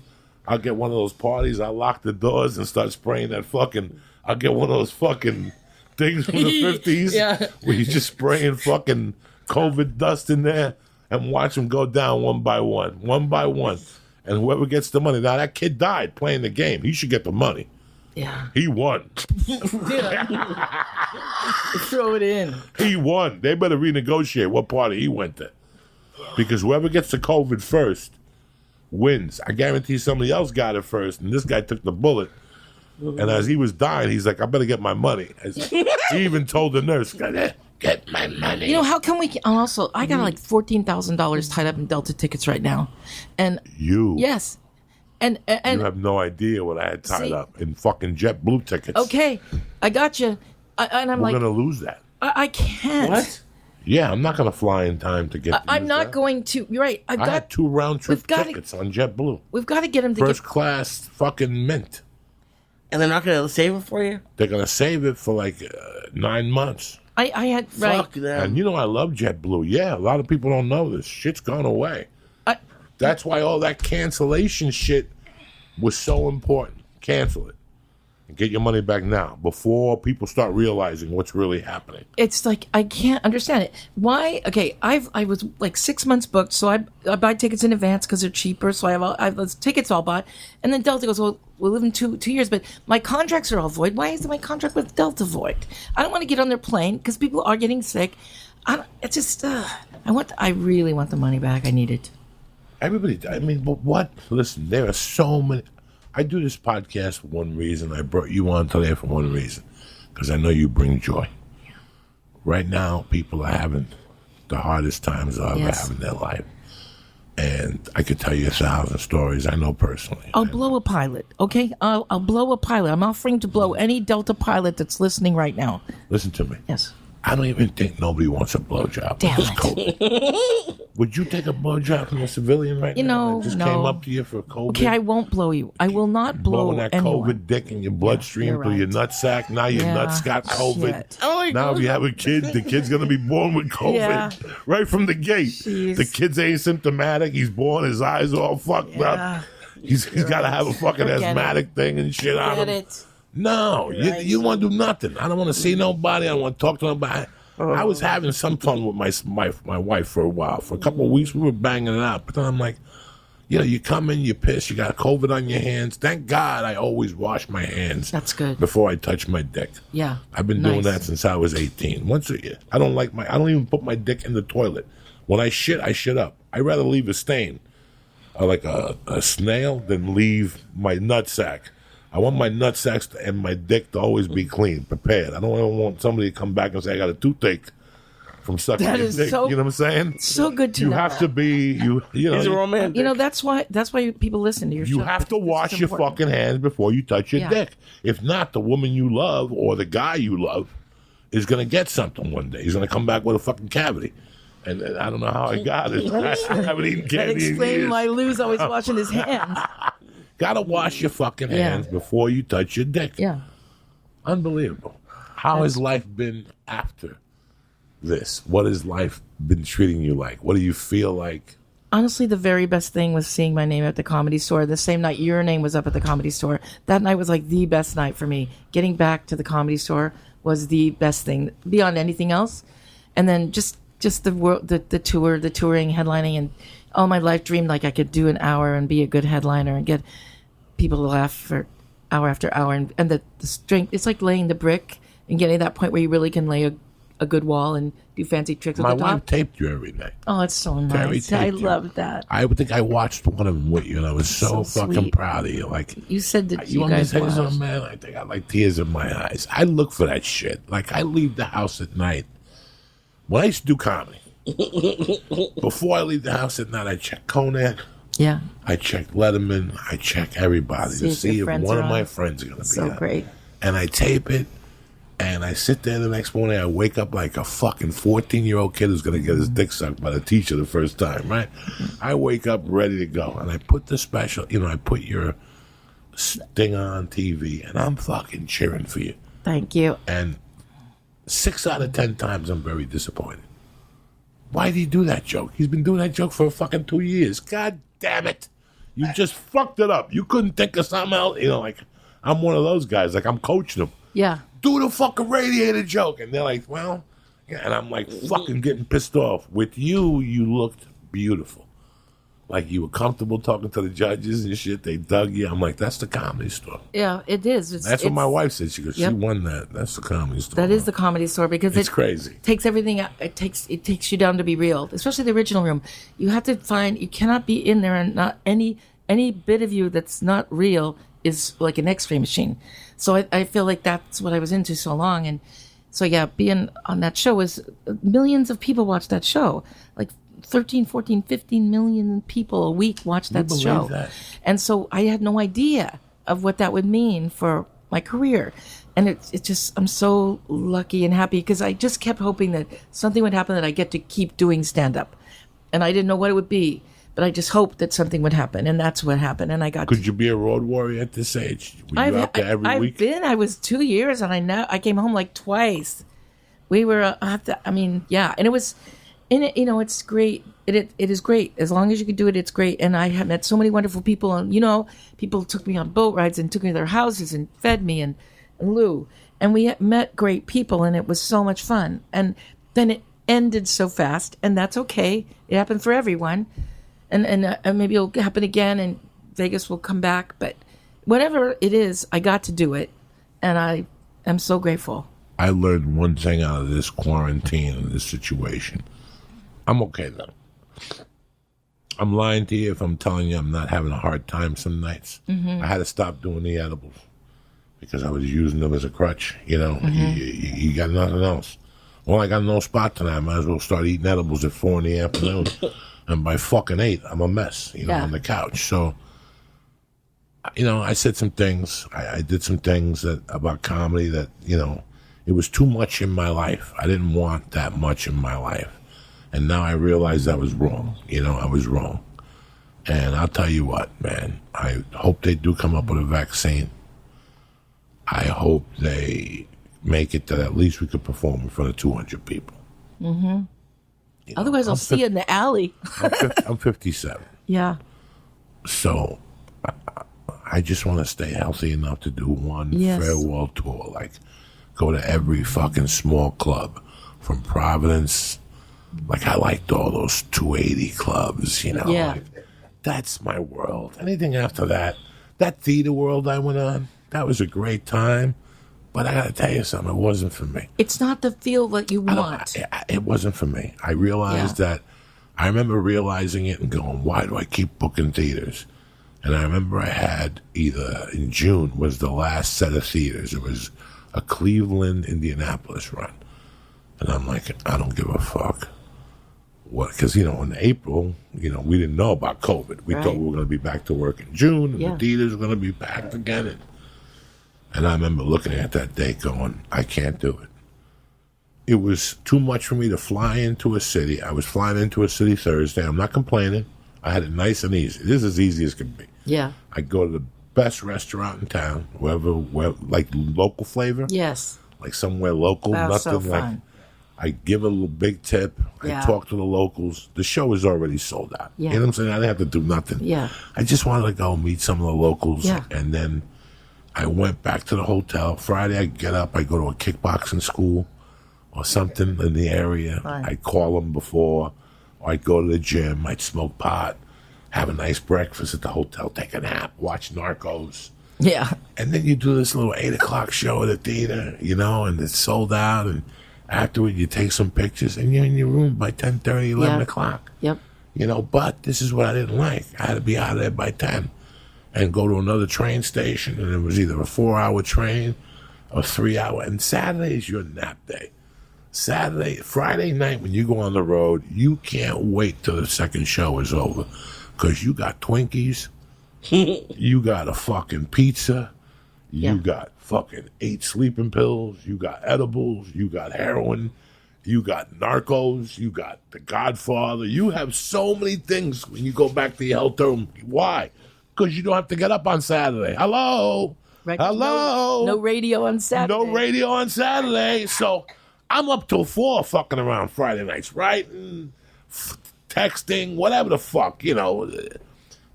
I'll get one of those parties. I'll lock the doors and start spraying that fucking... I'll get one of those fucking things from the 50s Yeah. where you're just spraying fucking COVID dust in there and watch them go down one by one. And whoever gets the money... Now, that kid died playing the game. He should get the money. Yeah. He won. Throw it in. He won. They better renegotiate what party he went to. Because whoever gets the COVID first wins. I guarantee somebody else got it first, and this guy took the bullet. And as he was dying, he's like, I better get my money. He even told the nurse, get my money. How can we... Also, I got like $14,000 tied up in Delta tickets right now. And... You. Yes. And You have no idea what I had tied See- up in fucking JetBlue tickets. okay, I got you. And I'm We're like... going to lose that. I can't. What? Yeah, I'm not going to fly in time to get to I'm use not that. going to... You're right. I had 2 round-trip we've gotta- tickets on JetBlue. We've got to get him to First class fucking mint. And they're not going to save it for you? They're going to save it for like 9 months. I had... Right. Fuck them. And I love JetBlue. Yeah, a lot of people don't know this. Shit's gone away. I- That's why all that cancellation shit was so important. Cancel it. And get your money back now before people start realizing what's really happening. It's like I can't understand it. Why? Okay, I was like 6 months booked, so I buy tickets in advance because they're cheaper. So I have those tickets all bought, and then Delta goes, well, we'll live in two years, but my contracts are all void. Why is my contract with Delta void? I don't want to get on their plane because people are getting sick. It's just I really want the money back. I need it. Everybody, but what? Listen, there are so many. I do this podcast for one reason. I brought you on today for one reason. Because I know you bring joy. Right now, people are having the hardest times they'll ever have in their life. And I could tell you 1,000 stories I know personally. I'll blow a pilot, okay? I'll blow a pilot. I'm offering to blow any Delta pilot that's listening right now. Listen to me. Yes. I don't even think nobody wants a blowjob. Damn It's it. COVID. Would you take a blowjob from a civilian right now? That just no. came up to you for COVID. Okay, I won't blow you. I will not blow Blowing that anyone. COVID dick in your bloodstream you're through your right. nutsack. Now your Yeah, nuts got COVID. shit. Oh my Now God. if you have a kid, the kid's going to be born with COVID. Yeah. Right from the gate. Jeez. The kid's asymptomatic. He's born, his eyes all fucked Yeah. up. He's got to have a fucking Forget asthmatic thing and shit on Get him. it. No, you want to do nothing. I don't want to see nobody. I don't want to talk to nobody. I was having some fun with my wife for a while. For a couple of weeks, we were banging it out. But then I'm like, you come in, you piss, you got COVID on your hands. Thank God I always wash my hands. That's good. Before I touch my dick. Yeah. I've been doing Nice. that since I was 18. I don't even put my dick in the toilet. When I shit up. I'd rather leave a stain, like a snail, than leave my nutsack. I want my nutsacks and my dick to always be clean, prepared. I don't ever want somebody to come back and say, I got a toothache from sucking That your is dick. so- You know what I'm saying? So good to You know. have to be you know. He's a romantic. You know, that's why people listen to your show. You have to wash your fucking hands before you touch your Yeah. dick. If not, the woman you love or the guy you love is going to get something one day. He's going to come back with a fucking cavity. And I don't know how I got it. I haven't eaten That candy in explains years. why Lou's always washing his hands. Gotta wash your fucking Yeah. hands before you touch your dick. Yeah. Unbelievable. How has life been after this? What has life been treating you like? What do you feel like? Honestly, the very best thing was seeing my name at the Comedy Store. The same night your name was up at the Comedy Store. That night was like the best night for me. Getting back to the Comedy Store was the best thing beyond anything else. And then just the world, the tour, the touring, headlining, and all my life dreamed like I could do an hour and be a good headliner and get people to laugh for hour after hour. And the strength, it's like laying the brick and getting to that point where you really can lay a good wall and do fancy tricks My at the wife top. taped you every night. Oh, it's so Very nice. I taped you. love that. I would think I watched one of them with you, and I was so So fucking sweet. proud of you. Like, You said that you you want me to guys tell you watched. something, man? I think I got like tears in my eyes. I look for that shit. Like, I leave the house at night. When I used to do comedy, before I leave the house at night, I check Conan, Yeah. I check Letterman, I check everybody See to if see your if friends one are of my on. friends are going to be So on. great. And I tape it, and I sit there the next morning. I wake up like a fucking 14-year-old kid who's going to get his dick sucked by the teacher the first time, right? I wake up ready to go, and I put the special, I put your sting on TV, and I'm fucking cheering for you. Thank you. And 6 out of 10 times, I'm very disappointed. Why did he do that joke? He's been doing that joke for fucking 2 years. God damn it. You just fucked it up. You couldn't think of something else. Like, I'm one of those guys. Like, I'm coaching them. Yeah. Do the fucking radiator joke. And they're like, well, yeah. And I'm like fucking getting pissed off. With you, you looked beautiful. Like, you were comfortable talking to the judges and shit. They dug you. I'm like, that's the Comedy Store. Yeah, it is. That's what my wife said. She goes, Yep. she won that. That's the Comedy Store. That is the Comedy Store because It's it crazy. takes everything out. It takes you down to be real, especially the original room. You have to find, you cannot be in there and not any bit of you that's not real is like an X-ray machine. So I feel like that's what I was into so long. And so, yeah, being on that show was millions of people watch that show. Like 13, 14, 15 million people a week watch that believe show. that? And so I had no idea of what that would mean for my career. And it's just, I'm so lucky and happy because I just kept hoping that something would happen that I get to keep doing stand-up. And I didn't know what it would be, but I just hoped that something would happen. And that's what happened. And I got Could you be a road warrior at this age? Were you out there every I've week? been. I was 2 years, and I came home like twice. We were. Yeah, and it was, and it, it's great. It is great as long as you can do it. It's great, and I have met so many wonderful people, and people took me on boat rides and took me to their houses and fed me and Lou, and we met great people, and it was so much fun. And then it ended so fast, and that's okay. It happened for everyone. And maybe it'll happen again, and Vegas will come back. But whatever it is, I got to do it, and I am so grateful. I learned one thing out of this quarantine and this situation. I'm okay though. I'm lying to you if I'm telling you I'm not having a hard time some nights. I had to stop doing the edibles because I was using them as a crutch. You got nothing else. Well, I got no spot tonight. I might as well start eating edibles at 4 p.m. And by fucking 8, I'm a mess, on the couch. So, I said some things. I did some things about comedy that, it was too much in my life. I didn't want that much in my life. And now I realize I was wrong. I was wrong. And I'll tell you what, man. I hope they do come up with a vaccine. I hope they make it that at least we could perform in front of 200 people. Mm-hmm. Otherwise, I'll see you in the alley. I'm 57. Yeah. So I just want to stay healthy enough to do one farewell tour. Like, go to every fucking small club from Providence. Like, I liked all those 280 clubs, Yeah. Like, that's my world. Anything after that theater world I went on, that was a great time. But I got to tell you something, it wasn't for me. It's not the feel that you want. It wasn't for me. I realized that. I remember realizing it and going, why do I keep booking theaters? And I remember I had either in June was the last set of theaters. It was a Cleveland, Indianapolis run. And I'm like, I don't give a fuck. What? Because, in April, we didn't know about COVID. We thought we were going to be back to work in June, and the theaters were going to be packed again. And I remember looking at that day going, I can't do it. It was too much for me to fly into a city. I was flying into a city Thursday. I'm not complaining. I had it nice and easy. This is as easy as can be. Yeah. I go to the best restaurant in town, where like local flavor. Yes. Like somewhere local, That's nothing so like. fun. I give a little big tip. Yeah. I talk to the locals. The show is already sold out. Yeah. You know what I'm saying? I didn't have to do nothing. Yeah. I just wanted to go meet some of the locals. Yeah. And then I went back to the hotel. Friday, I get up. I go to a kickboxing school or something in the area. Fine. I'd call them before. Or I'd go to the gym. I'd smoke pot. Have a nice breakfast at the hotel. Take a nap. Watch Narcos. Yeah. And then you do this little 8 o'clock show at the theater, and it's sold out. And afterward, you take some pictures, and you're in your room by 10:30, 11 o'clock. Yep. But this is what I didn't like. I had to be out of there by 10 and go to another train station, and it was either a 4-hour train or 3-hour. And Saturday is your nap day. Friday night, when you go on the road, you can't wait till the second show is over because you got Twinkies, you got a fucking pizza, you got fucking 8 sleeping pills, you got edibles, you got heroin, you got Narcos, you got The Godfather. You have so many things when you go back to your hotel room. Why? Because you don't have to get up on Saturday. Hello? Right. Hello? No radio on Saturday. No radio on Saturday. So I'm up till 4 fucking around Friday nights, writing, texting, whatever the fuck,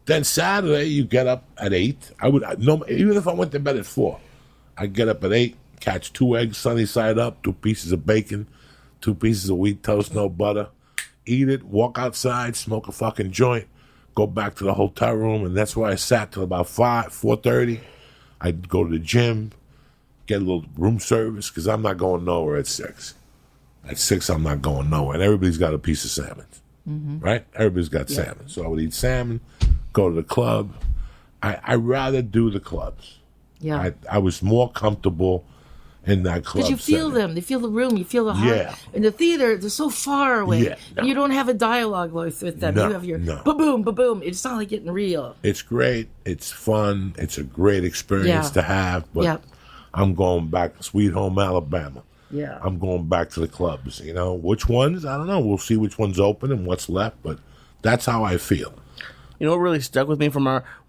Then Saturday, you get up at 8. Even if I went to bed at 4, I'd get up at 8, catch 2 eggs sunny side up, 2 pieces of bacon, 2 pieces of wheat toast, no butter, eat it, walk outside, smoke a fucking joint, go back to the hotel room, and that's where I sat till about 4:30. I'd go to the gym, get a little room service, because I'm not going nowhere at 6. At 6, I'm not going nowhere, and everybody's got a piece of salmon, right? Everybody's got salmon. So I would eat salmon, go to the club. I rather do the clubs. Yeah. I was more comfortable in that club. Because you feel setting. them. They feel the room. You feel the heart. Yeah. In the theater, they're so far away. Yeah, no. You don't have a dialogue with them. No, You have your no. ba-boom, ba-boom. It's not like getting real. It's great. It's fun. It's a great experience Yeah. to have. But Yeah. I'm going back to Sweet Home Alabama. Yeah. I'm going back to the clubs. Which ones? I don't know. We'll see which one's open and what's left. But that's how I feel. What really stuck with me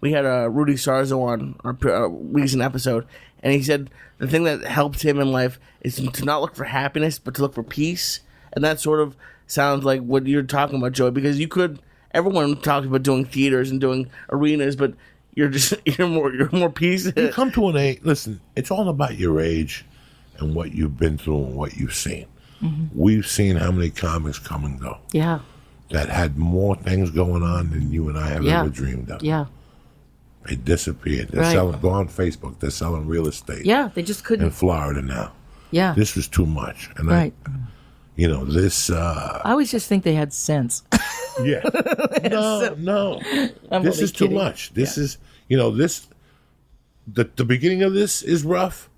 we had Rudy Sarzo on our recent episode, and he said the thing that helped him in life is to not look for happiness, but to look for peace. And that sort of sounds like what you're talking about, Joey, because everyone talks about doing theaters and doing arenas, but you're more peace. You come to an age. Listen, it's all about your age and what you've been through and what you've seen. Mm-hmm. We've seen how many comics come and go. Yeah. That had more things going on than you and I have ever dreamed of. Yeah. They disappeared. They're go on Facebook. They're selling real estate. Yeah, they just couldn't. In Florida now. Yeah. This was too much. And this. I always just think they had sense. Yeah. No. This is too much. This is, this. The beginning of this is rough.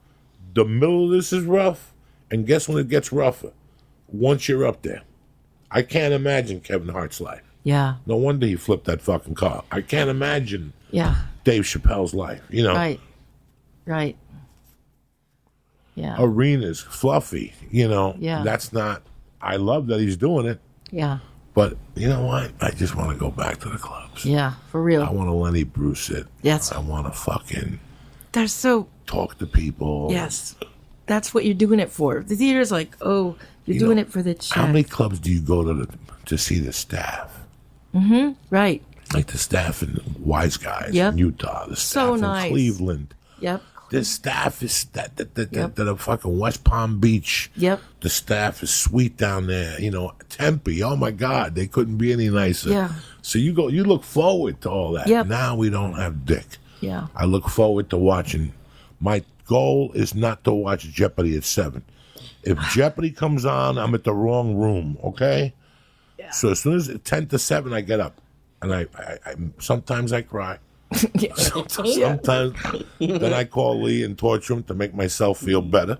The middle of this is rough. And guess when it gets rougher? Once you're up there. I can't imagine Kevin Hart's life. Yeah. No wonder he flipped that fucking car. I can't imagine Dave Chappelle's life. Right. Yeah. Arenas, fluffy. Yeah. That's not. I love that he's doing it. Yeah. But you know what? I just want to go back to the clubs. Yeah, for real. I want to Lenny Bruce it. Yes. I want to fucking. They're so. Talk to people. Yes. That's what you're doing it for. The theater's like, you're doing it for the check. How many clubs do you go to see the staff? Mm-hmm. Right. Like the staff in Wise Guys in Utah. The staff So in nice. Cleveland. Yep. The staff is that are fucking West Palm Beach. Yep. The staff is sweet down there. Tempe. Oh my God, they couldn't be any nicer. Yeah. So you look forward to all that. Yep. Now we don't have Dick. Yeah. I look forward to watching. My goal is not to watch Jeopardy at 7. If Jeopardy comes on, I'm at the wrong room. Okay. Yeah. So as soon as 10 to 7, I get up, and I sometimes I cry. Sometimes then I call Lee and torture him to make myself feel better.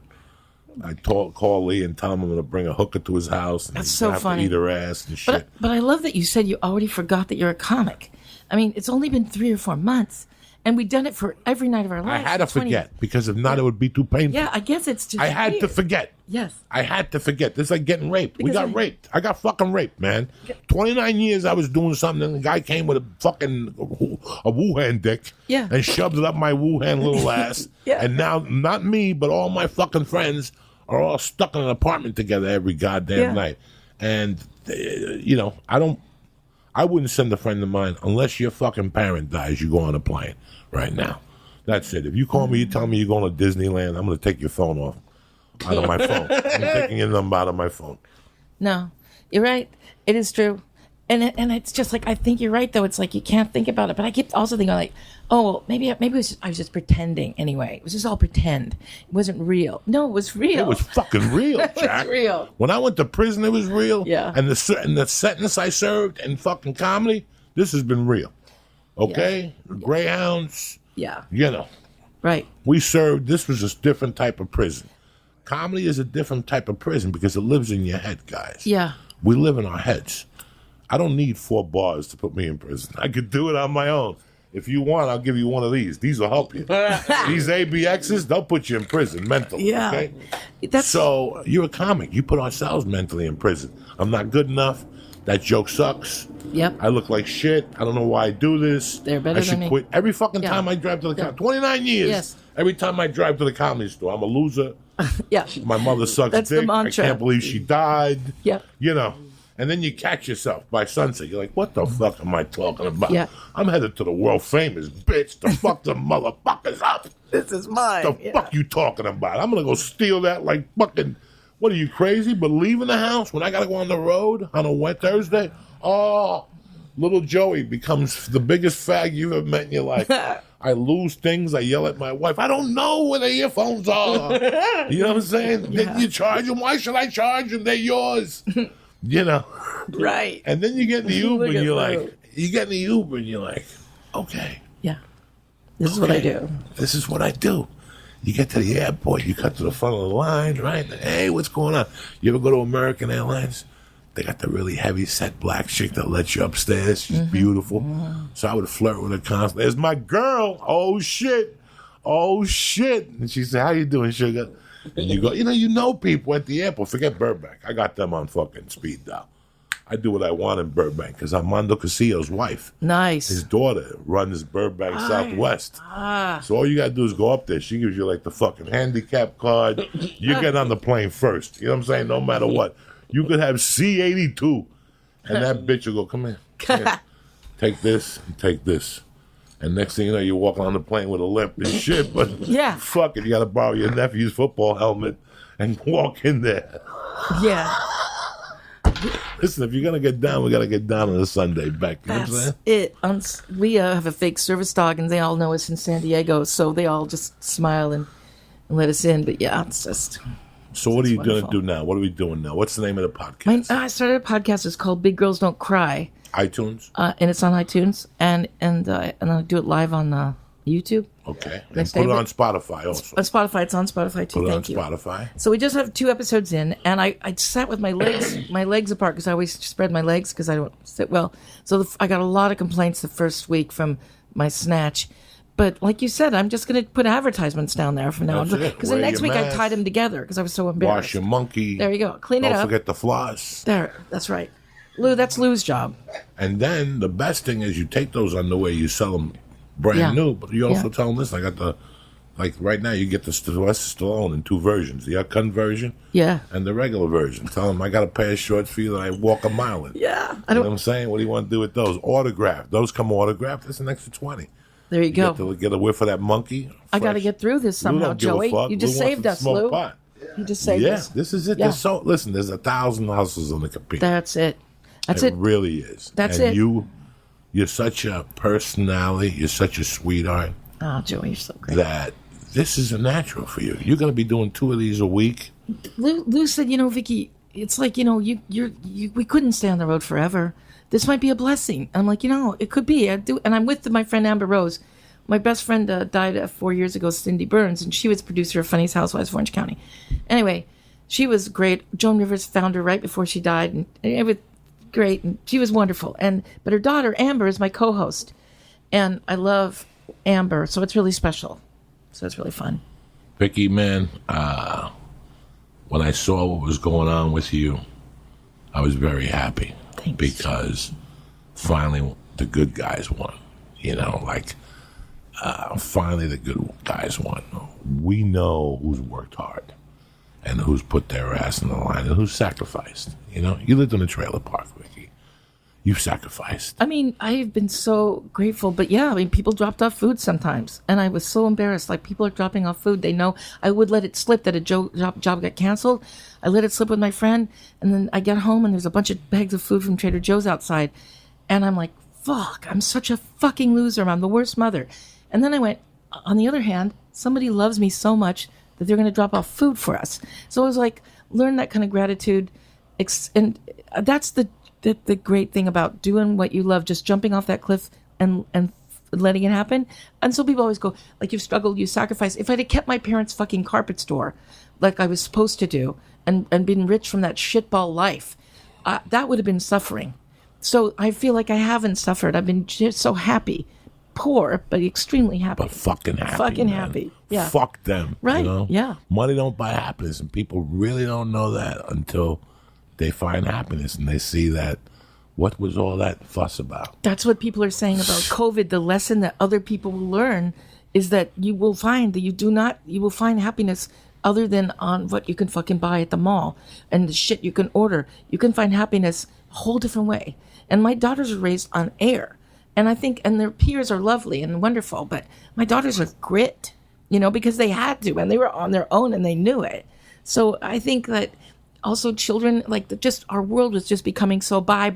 I call Lee and tell him I'm going to bring a hooker to his house. And That's he's so gonna have funny. to eat her ass and shit. But I love that you said you already forgot that you're a comic. I mean, it's only been 3 or 4 months, and we've done it for every night of our I lives. had to for 20 forget because if not, it would be too painful. Yeah, I guess it's just I had to weird. forget. Yes. I had to forget. This is like getting raped. We Because got raped. I got fucking raped, man. 29 years I was doing something, and the guy came with a fucking a Wuhan dick Yeah. and shoved it up my Wuhan little ass. Yeah. And now, not me, but all my fucking friends are all stuck in an apartment together every goddamn Yeah. night. And, I wouldn't send a friend of mine unless your fucking parent dies. You go on a plane right now. That's it. If you call me, you tell me you're going to Disneyland, I'm going to take your phone out of my phone. I'm taking your number out of my phone. No, you're right. It is true. And it's just like, I think you're right, though. It's like you can't think about it. But I keep also thinking, like, oh, well, maybe I was just pretending anyway. It was just all pretend. It wasn't real. No, it was real. It was fucking real, It was Jack. real. When I went to prison, it was real. Yeah. And the sentence I served in fucking comedy, this has been real. Okay? Greyhounds, Yeah, right. we served, this was a different type of prison. Comedy is a different type of prison because it lives in your head, guys. Yeah. We live in our heads. I don't need 4 bars to put me in prison. I could do it on my own. If you want, I'll give you one of these. These will help you. These ABXs, they'll put you in prison mentally. Yeah. Okay? That's So you're a comic. You put ourselves mentally in prison. I'm not good enough. That joke sucks. Yep. I look like shit. I don't know why I do this. They're better I should than me. quit. Every fucking Yeah. time I drive to the Yeah. 29 years. Yes. Every time I drive to the comedy store, I'm a loser. Yeah. My mother sucks That's the dick. mantra. I can't believe she died. Yep. You know. And then you catch yourself by sunset. You're like, what the fuck am I talking about? Yeah. I'm headed to the world famous, bitch. The fuck the motherfuckers up. This is mine. The fuck you talking about? I'm gonna go steal that like fucking. What are you crazy? But leaving the house when I gotta go on the road on a wet Thursday? Oh, little Joey becomes the biggest fag you've ever met in your life. I lose things. I yell at my wife. I don't know where the earphones are. You know what I'm saying? Then you charge them. Why should I charge them? They're yours. You know. Right. And then you get in the Uber Look and at you're Lou. like, okay. Yeah. This is what I Okay. do. This is what I do. You get to the airport, you cut to the front of the line, right? Hey, what's going on? You ever go to American Airlines? They got the really heavy set black chick that lets you upstairs. She's beautiful. So I would flirt with her constantly. There's my girl. Oh shit. Oh shit. And she said, how you doing, sugar? And you go, you know people at the airport. Forget Burbank. I got them on fucking speed dial. I do what I want in Burbank because I'm Mondo Casillo's wife. Nice. His daughter runs Burbank Southwest. So all you gotta do is go up there. She gives you like the fucking handicap card. You get on the plane first. You know what I'm saying? No matter what. You could have C82. And that bitch will go, come here. Take this and take this. And next thing you know, you're walking on the plane with a limp and shit. But Yeah. fuck it. You gotta borrow your nephew's football helmet and walk in there. Yeah. Listen, if you're gonna get down, we gotta get down on a Sunday, Beck. You know what I'm saying? That's it. We have a fake service dog, and they all know us in San Diego, so they all just smile and let us in. But yeah, it's just. So what are you wonderful. going to do now? What are we doing now? What's the name of the podcast? I started a podcast. It's called Big Girls Don't Cry, iTunes? and it's on iTunes, and I do it live on YouTube. Okay. And Next put it day, on Spotify also. On Spotify, it's on Spotify too. Put it on Thank you. Spotify. So we just have 2 episodes in, and I sat with my legs apart because I always spread my legs because I don't sit well. So I got a lot of complaints the first week from my snatch. But like you said, I'm just going to put advertisements down there from now on. That's it. Because the Wear next your week I mask. tied them together because I was so embarrassed. Wash your monkey. There you go. Clean it Don't up. forget the floss. There, that's right. Lou, that's Lou's job. And then the best thing is you take those underwear, you sell them brand Yeah. new, but you also Yeah. tell them this. I got the, like right now you get the Sylvester Stallone in 2 versions, the uncut version Yeah. and the regular version. Tell them I got a pair of shorts for you that I walk a mile in. Yeah. You know what I'm saying? What do you want to do with those? Autographed. Those come autographed. That's an extra 20. There you go. Get a whiff of that monkey. I got to Fresh. get through this Lou somehow, don't give a Joey. fuck. You just Lou wants saved to us, smoke Lou. pot. You just saved Yeah, us. this is it. Yeah. Listen, there's 1,000 hustles on the compete. That's it. That's it. really is. That's and it. You're such a personality. You're such a sweetheart Oh, Joey, you're so great. that this is a natural for you. You're going to be doing 2 of these a week. Lou said, Vicky, it's like, we couldn't stay on the road forever. This might be a blessing. I'm like, it could be. I do, and I'm with my friend Amber Rose. My best friend died 4 years ago, Cindy Burns, and she was producer of Funniest Housewives of Orange County. Anyway, she was great. Joan Rivers found her right before she died, and it was great. And she was wonderful. But her daughter Amber is my co-host, and I love Amber, so it's really special. So it's really fun. Vicky, man, when I saw what was going on with you, I was very happy. Thanks. Because finally the good guys won. Finally the good guys won. We know who's worked hard and who's put their ass on the line and who's sacrificed. You lived in a trailer park, Vicky. You've sacrificed. I mean, I've been so grateful, but yeah, people dropped off food sometimes, and I was so embarrassed. Like, people are dropping off food. They know I would let it slip that a job got canceled. I let it slip with my friend, and then I get home, and there's a bunch of bags of food from Trader Joe's outside, and I'm like, fuck, I'm such a fucking loser. I'm the worst mother. And then I went, on the other hand, somebody loves me so much that they're going to drop off food for us. So I was like, learn that kind of gratitude, and that's the great thing about doing what you love, just jumping off that cliff and letting it happen. And so people always go, like, you've struggled, you sacrificed. If I'd have kept my parents' fucking carpet store like I was supposed to do and been rich from that shitball life, that would have been suffering. So I feel like I haven't suffered. I've been just so happy. Poor, but extremely happy. But fucking happy. Fucking man. happy. Yeah. Fuck them. Right. Yeah. Money don't buy happiness, and people really don't know that until they find happiness and they see that. What was all that fuss about? That's what people are saying about COVID. The lesson that other people will learn is that you will find that you will find happiness other than on what you can fucking buy at the mall and the shit you can order. You can find happiness a whole different way. And my daughters are raised on air. And I think, and their peers are lovely and wonderful, but my daughters are grit, because they had to, and they were on their own and they knew it. So I think that also children, just our world was just becoming so buy,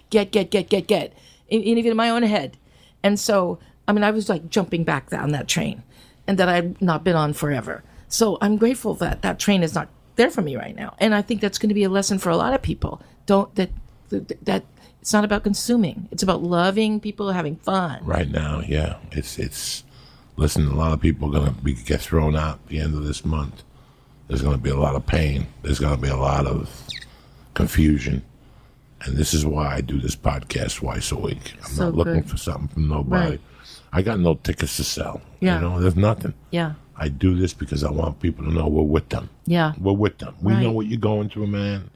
get, and even in my own head. And so, I mean, I was like jumping back on that train, and that I'd not been on forever. So I'm grateful that that train is not there for me right now. And I think that's going to be a lesson for a lot of people. That it's not about consuming. It's about loving people, having fun. Right now, yeah. It's listen, a lot of people are going to get thrown out at the end of this month. There's going to be a lot of pain. There's going to be a lot of confusion. And this is why I do this podcast twice a week. I'm So not looking good. for something from nobody. Right. I got no tickets to sell. Yeah. There's nothing. Yeah. I do this because I want people to know we're with them. Yeah. We're with them. We know Right. what you're going through, man.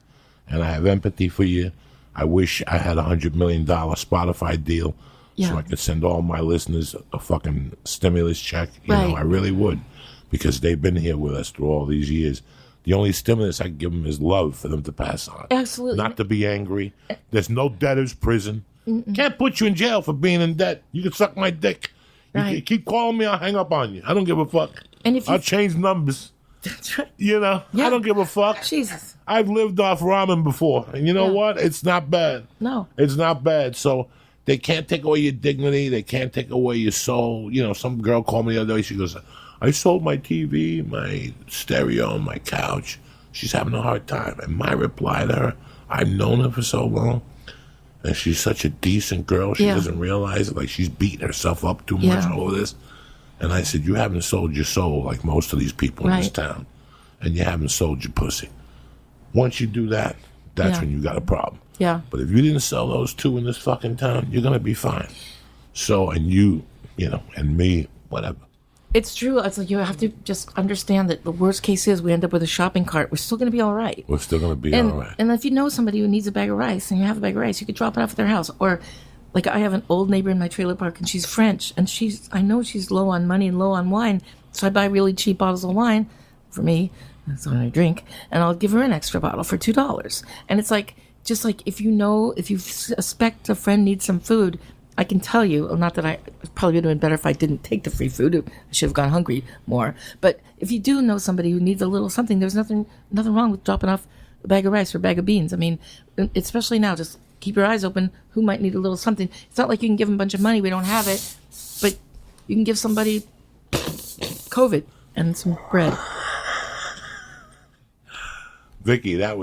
And I have empathy for you. I wish I had $100 million Spotify deal Yeah. so I could send all my listeners a fucking stimulus check. Right. I really would, because they've been here with us through all these years. The only stimulus I can give them is love for them to pass on. Absolutely. Not to be angry. There's no debtor's prison. Can't put you in jail for being in debt. You can suck my dick. You Right. can keep calling me, I'll hang up on you. I don't give a fuck. And if you- I'll change numbers. That's right. I Yeah. don't give a fuck. Jesus. I've lived off ramen before, and you know Yeah. what? It's not bad. No. It's not bad. So they can't take away your dignity. They can't take away your soul. Some girl called me the other day. She goes, I sold my TV, my stereo, my couch. She's having a hard time. And my reply to her, I've known her for so long, and she's such a decent girl. She Yeah. doesn't realize it. Like, she's beating herself up too much Yeah. over this. And I said, you haven't sold your soul like most of these people in this Right. town. And you haven't sold your pussy. Once you do that, that's Yeah. when you got a problem. Yeah. But if you didn't sell those two in this fucking town, you're going to be fine. So, and and me, whatever. It's true. It's like you have to just understand that the worst case is we end up with a shopping cart. We're still going to be all right. We're still going to be And, all right. and if you know somebody who needs a bag of rice and you have a bag of rice, you could drop it off at their house. Or, like, I have an old neighbor in my trailer park, and she's French, and I know she's low on money and low on wine, so I buy really cheap bottles of wine for me. That's what I drink, and I'll give her an extra bottle for $2. And it's like, just like if you suspect a friend needs some food, I can tell you, not that I probably would have been better if I didn't take the free food. I should have gone hungry more. But if you do know somebody who needs a little something, there's nothing wrong with dropping off a bag of rice or a bag of beans. I mean, especially now, just keep your eyes open. Who might need a little something? It's not like you can give them a bunch of money. We don't have it. But you can give somebody COVID and some bread. Vicky, that's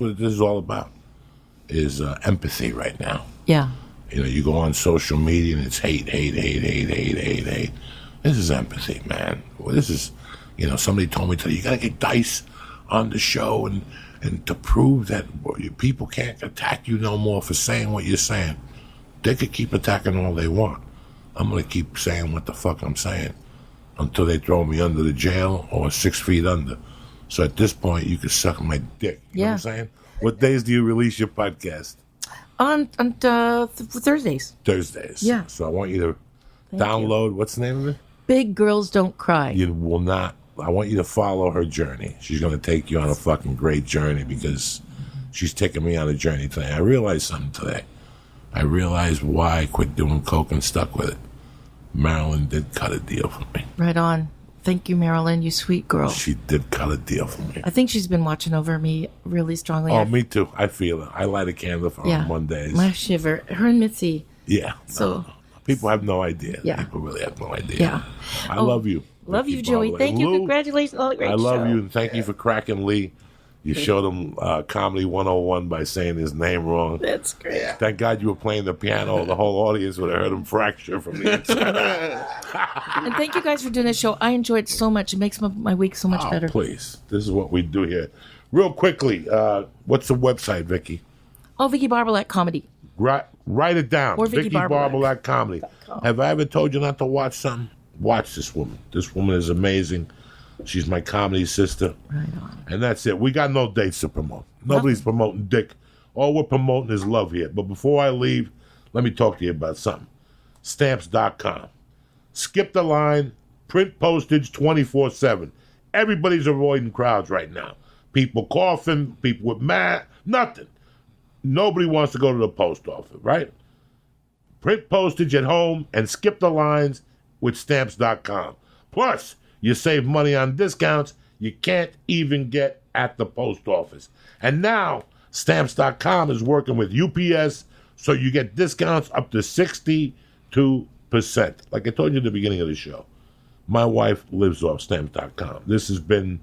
what this is all about, is empathy right now. Yeah. You go on social media and it's hate. This is empathy, man. Well, this is, somebody told me today, you got to get Dice on the show and to prove that people can't attack you no more for saying what you're saying. They could keep attacking all they want. I'm going to keep saying what the fuck I'm saying until they throw me under the jail or 6 feet under. So at this point, you can suck my dick. You know what I'm saying? What days do you release your podcast? On Thursdays. Thursdays. Yeah. So I want you to download, what's the name of it? Big Girls Don't Cry. You will not. I want you to follow her journey. She's going to take you on a fucking great journey because she's taking me on a journey today. I realized something today. I realized why I quit doing coke and stuck with it. Marilyn did cut a deal for me. Right on. Thank you, Marilyn, you sweet girl. She did cut a deal for me. I think she's been watching over me really strongly. Oh, me too. I feel it. I light a candle for her on Mondays. My shiver. Her and Mitzi. Yeah. So people have no idea. Yeah. People really have no idea. Yeah. I love you. Love Vicki you, Joey. Barbolak. Thank you. Lou, Congratulations on the great I love show. you, and thank you for cracking Lee. You showed him Comedy 101 by saying his name wrong. That's great. Thank God you were playing the piano. The whole audience would have heard him fracture from the inside. And thank you guys for doing this show. I enjoyed it so much. It makes my week so much better. Please. This is what we do here. Real quickly, what's the website, Vicky? Oh, Vicki Barbolak Comedy. Write it down. Or Vicki Barbolak Comedy. Have I ever told you not to watch something? Watch this woman. This woman is amazing. She's my comedy sister. Right on. And that's it. We got no dates to promote. Nobody's promoting dick. All we're promoting is love here. But before I leave, let me talk to you about something. Stamps.com. Skip the line. Print postage 24/7. Everybody's avoiding crowds right now. People coughing, people with nothing. Nobody wants to go to the post office, right? Print postage at home and skip the lines with Stamps.com. Plus, you save money on discounts you can't even get at the post office. And now, Stamps.com is working with UPS, so you get discounts up to 62%. Like I told you at the beginning of the show, my wife lives off Stamps.com. This has been,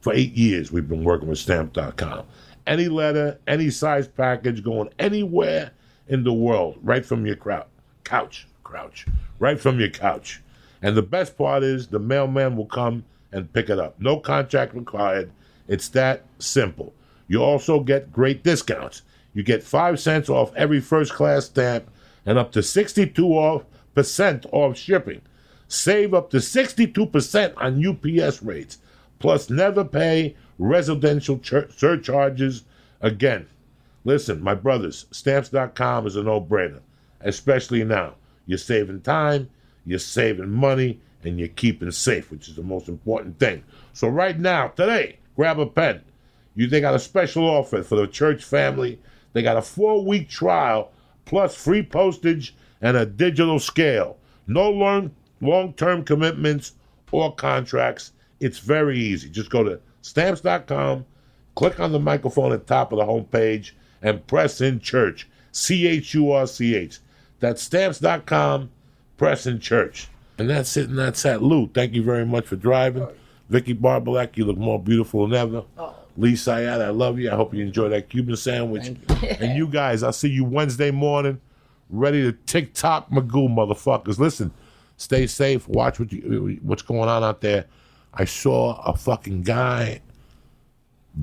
for 8 years, we've been working with Stamps.com. Any letter, any size package, going anywhere in the world, right from your couch, right from your couch. And the best part is the mailman will come and pick it up. No contract required. It's that simple. You also get great discounts. You get 5 cents off every first-class stamp and up to 62% off shipping. Save up to 62% on UPS rates. Plus, never pay residential surcharges again. Listen, my brothers, Stamps.com is a no-brainer, especially now. You're saving time, you're saving money, and you're keeping safe, which is the most important thing. So right now, today, grab a pen. They got a special offer for the church family. They got a 4-week trial, plus free postage and a digital scale. No long-term commitments or contracts. It's very easy. Just go to Stamps.com, click on the microphone at the top of the homepage, and press in church. CHURCH. That's Stamps.com, press in church. And that's it, and that's that. Lou, thank you very much for driving. Vicki Barbolak, you look more beautiful than ever. Lee Syatt, I love you. I hope you enjoy that Cuban sandwich. And you guys, I'll see you Wednesday morning, ready to TikTok Magoo, motherfuckers. Listen, stay safe. Watch what's going on out there. I saw a fucking guy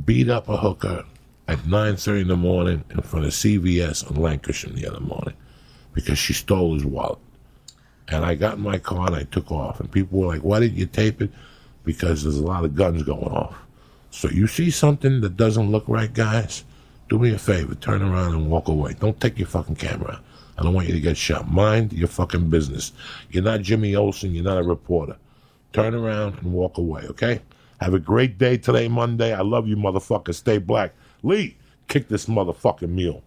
beat up a hooker at 9:30 in the morning in front of CVS on Lancashire the other morning because she stole his wallet. And I got in my car and I took off. And people were like, why didn't you tape it? Because there's a lot of guns going off. So you see something that doesn't look right, guys? Do me a favor. Turn around and walk away. Don't take your fucking camera. I don't want you to get shot. Mind your fucking business. You're not Jimmy Olsen. You're not a reporter. Turn around and walk away, okay? Have a great day today, Monday. I love you, motherfucker. Stay black. Lee, kick this motherfucking mule.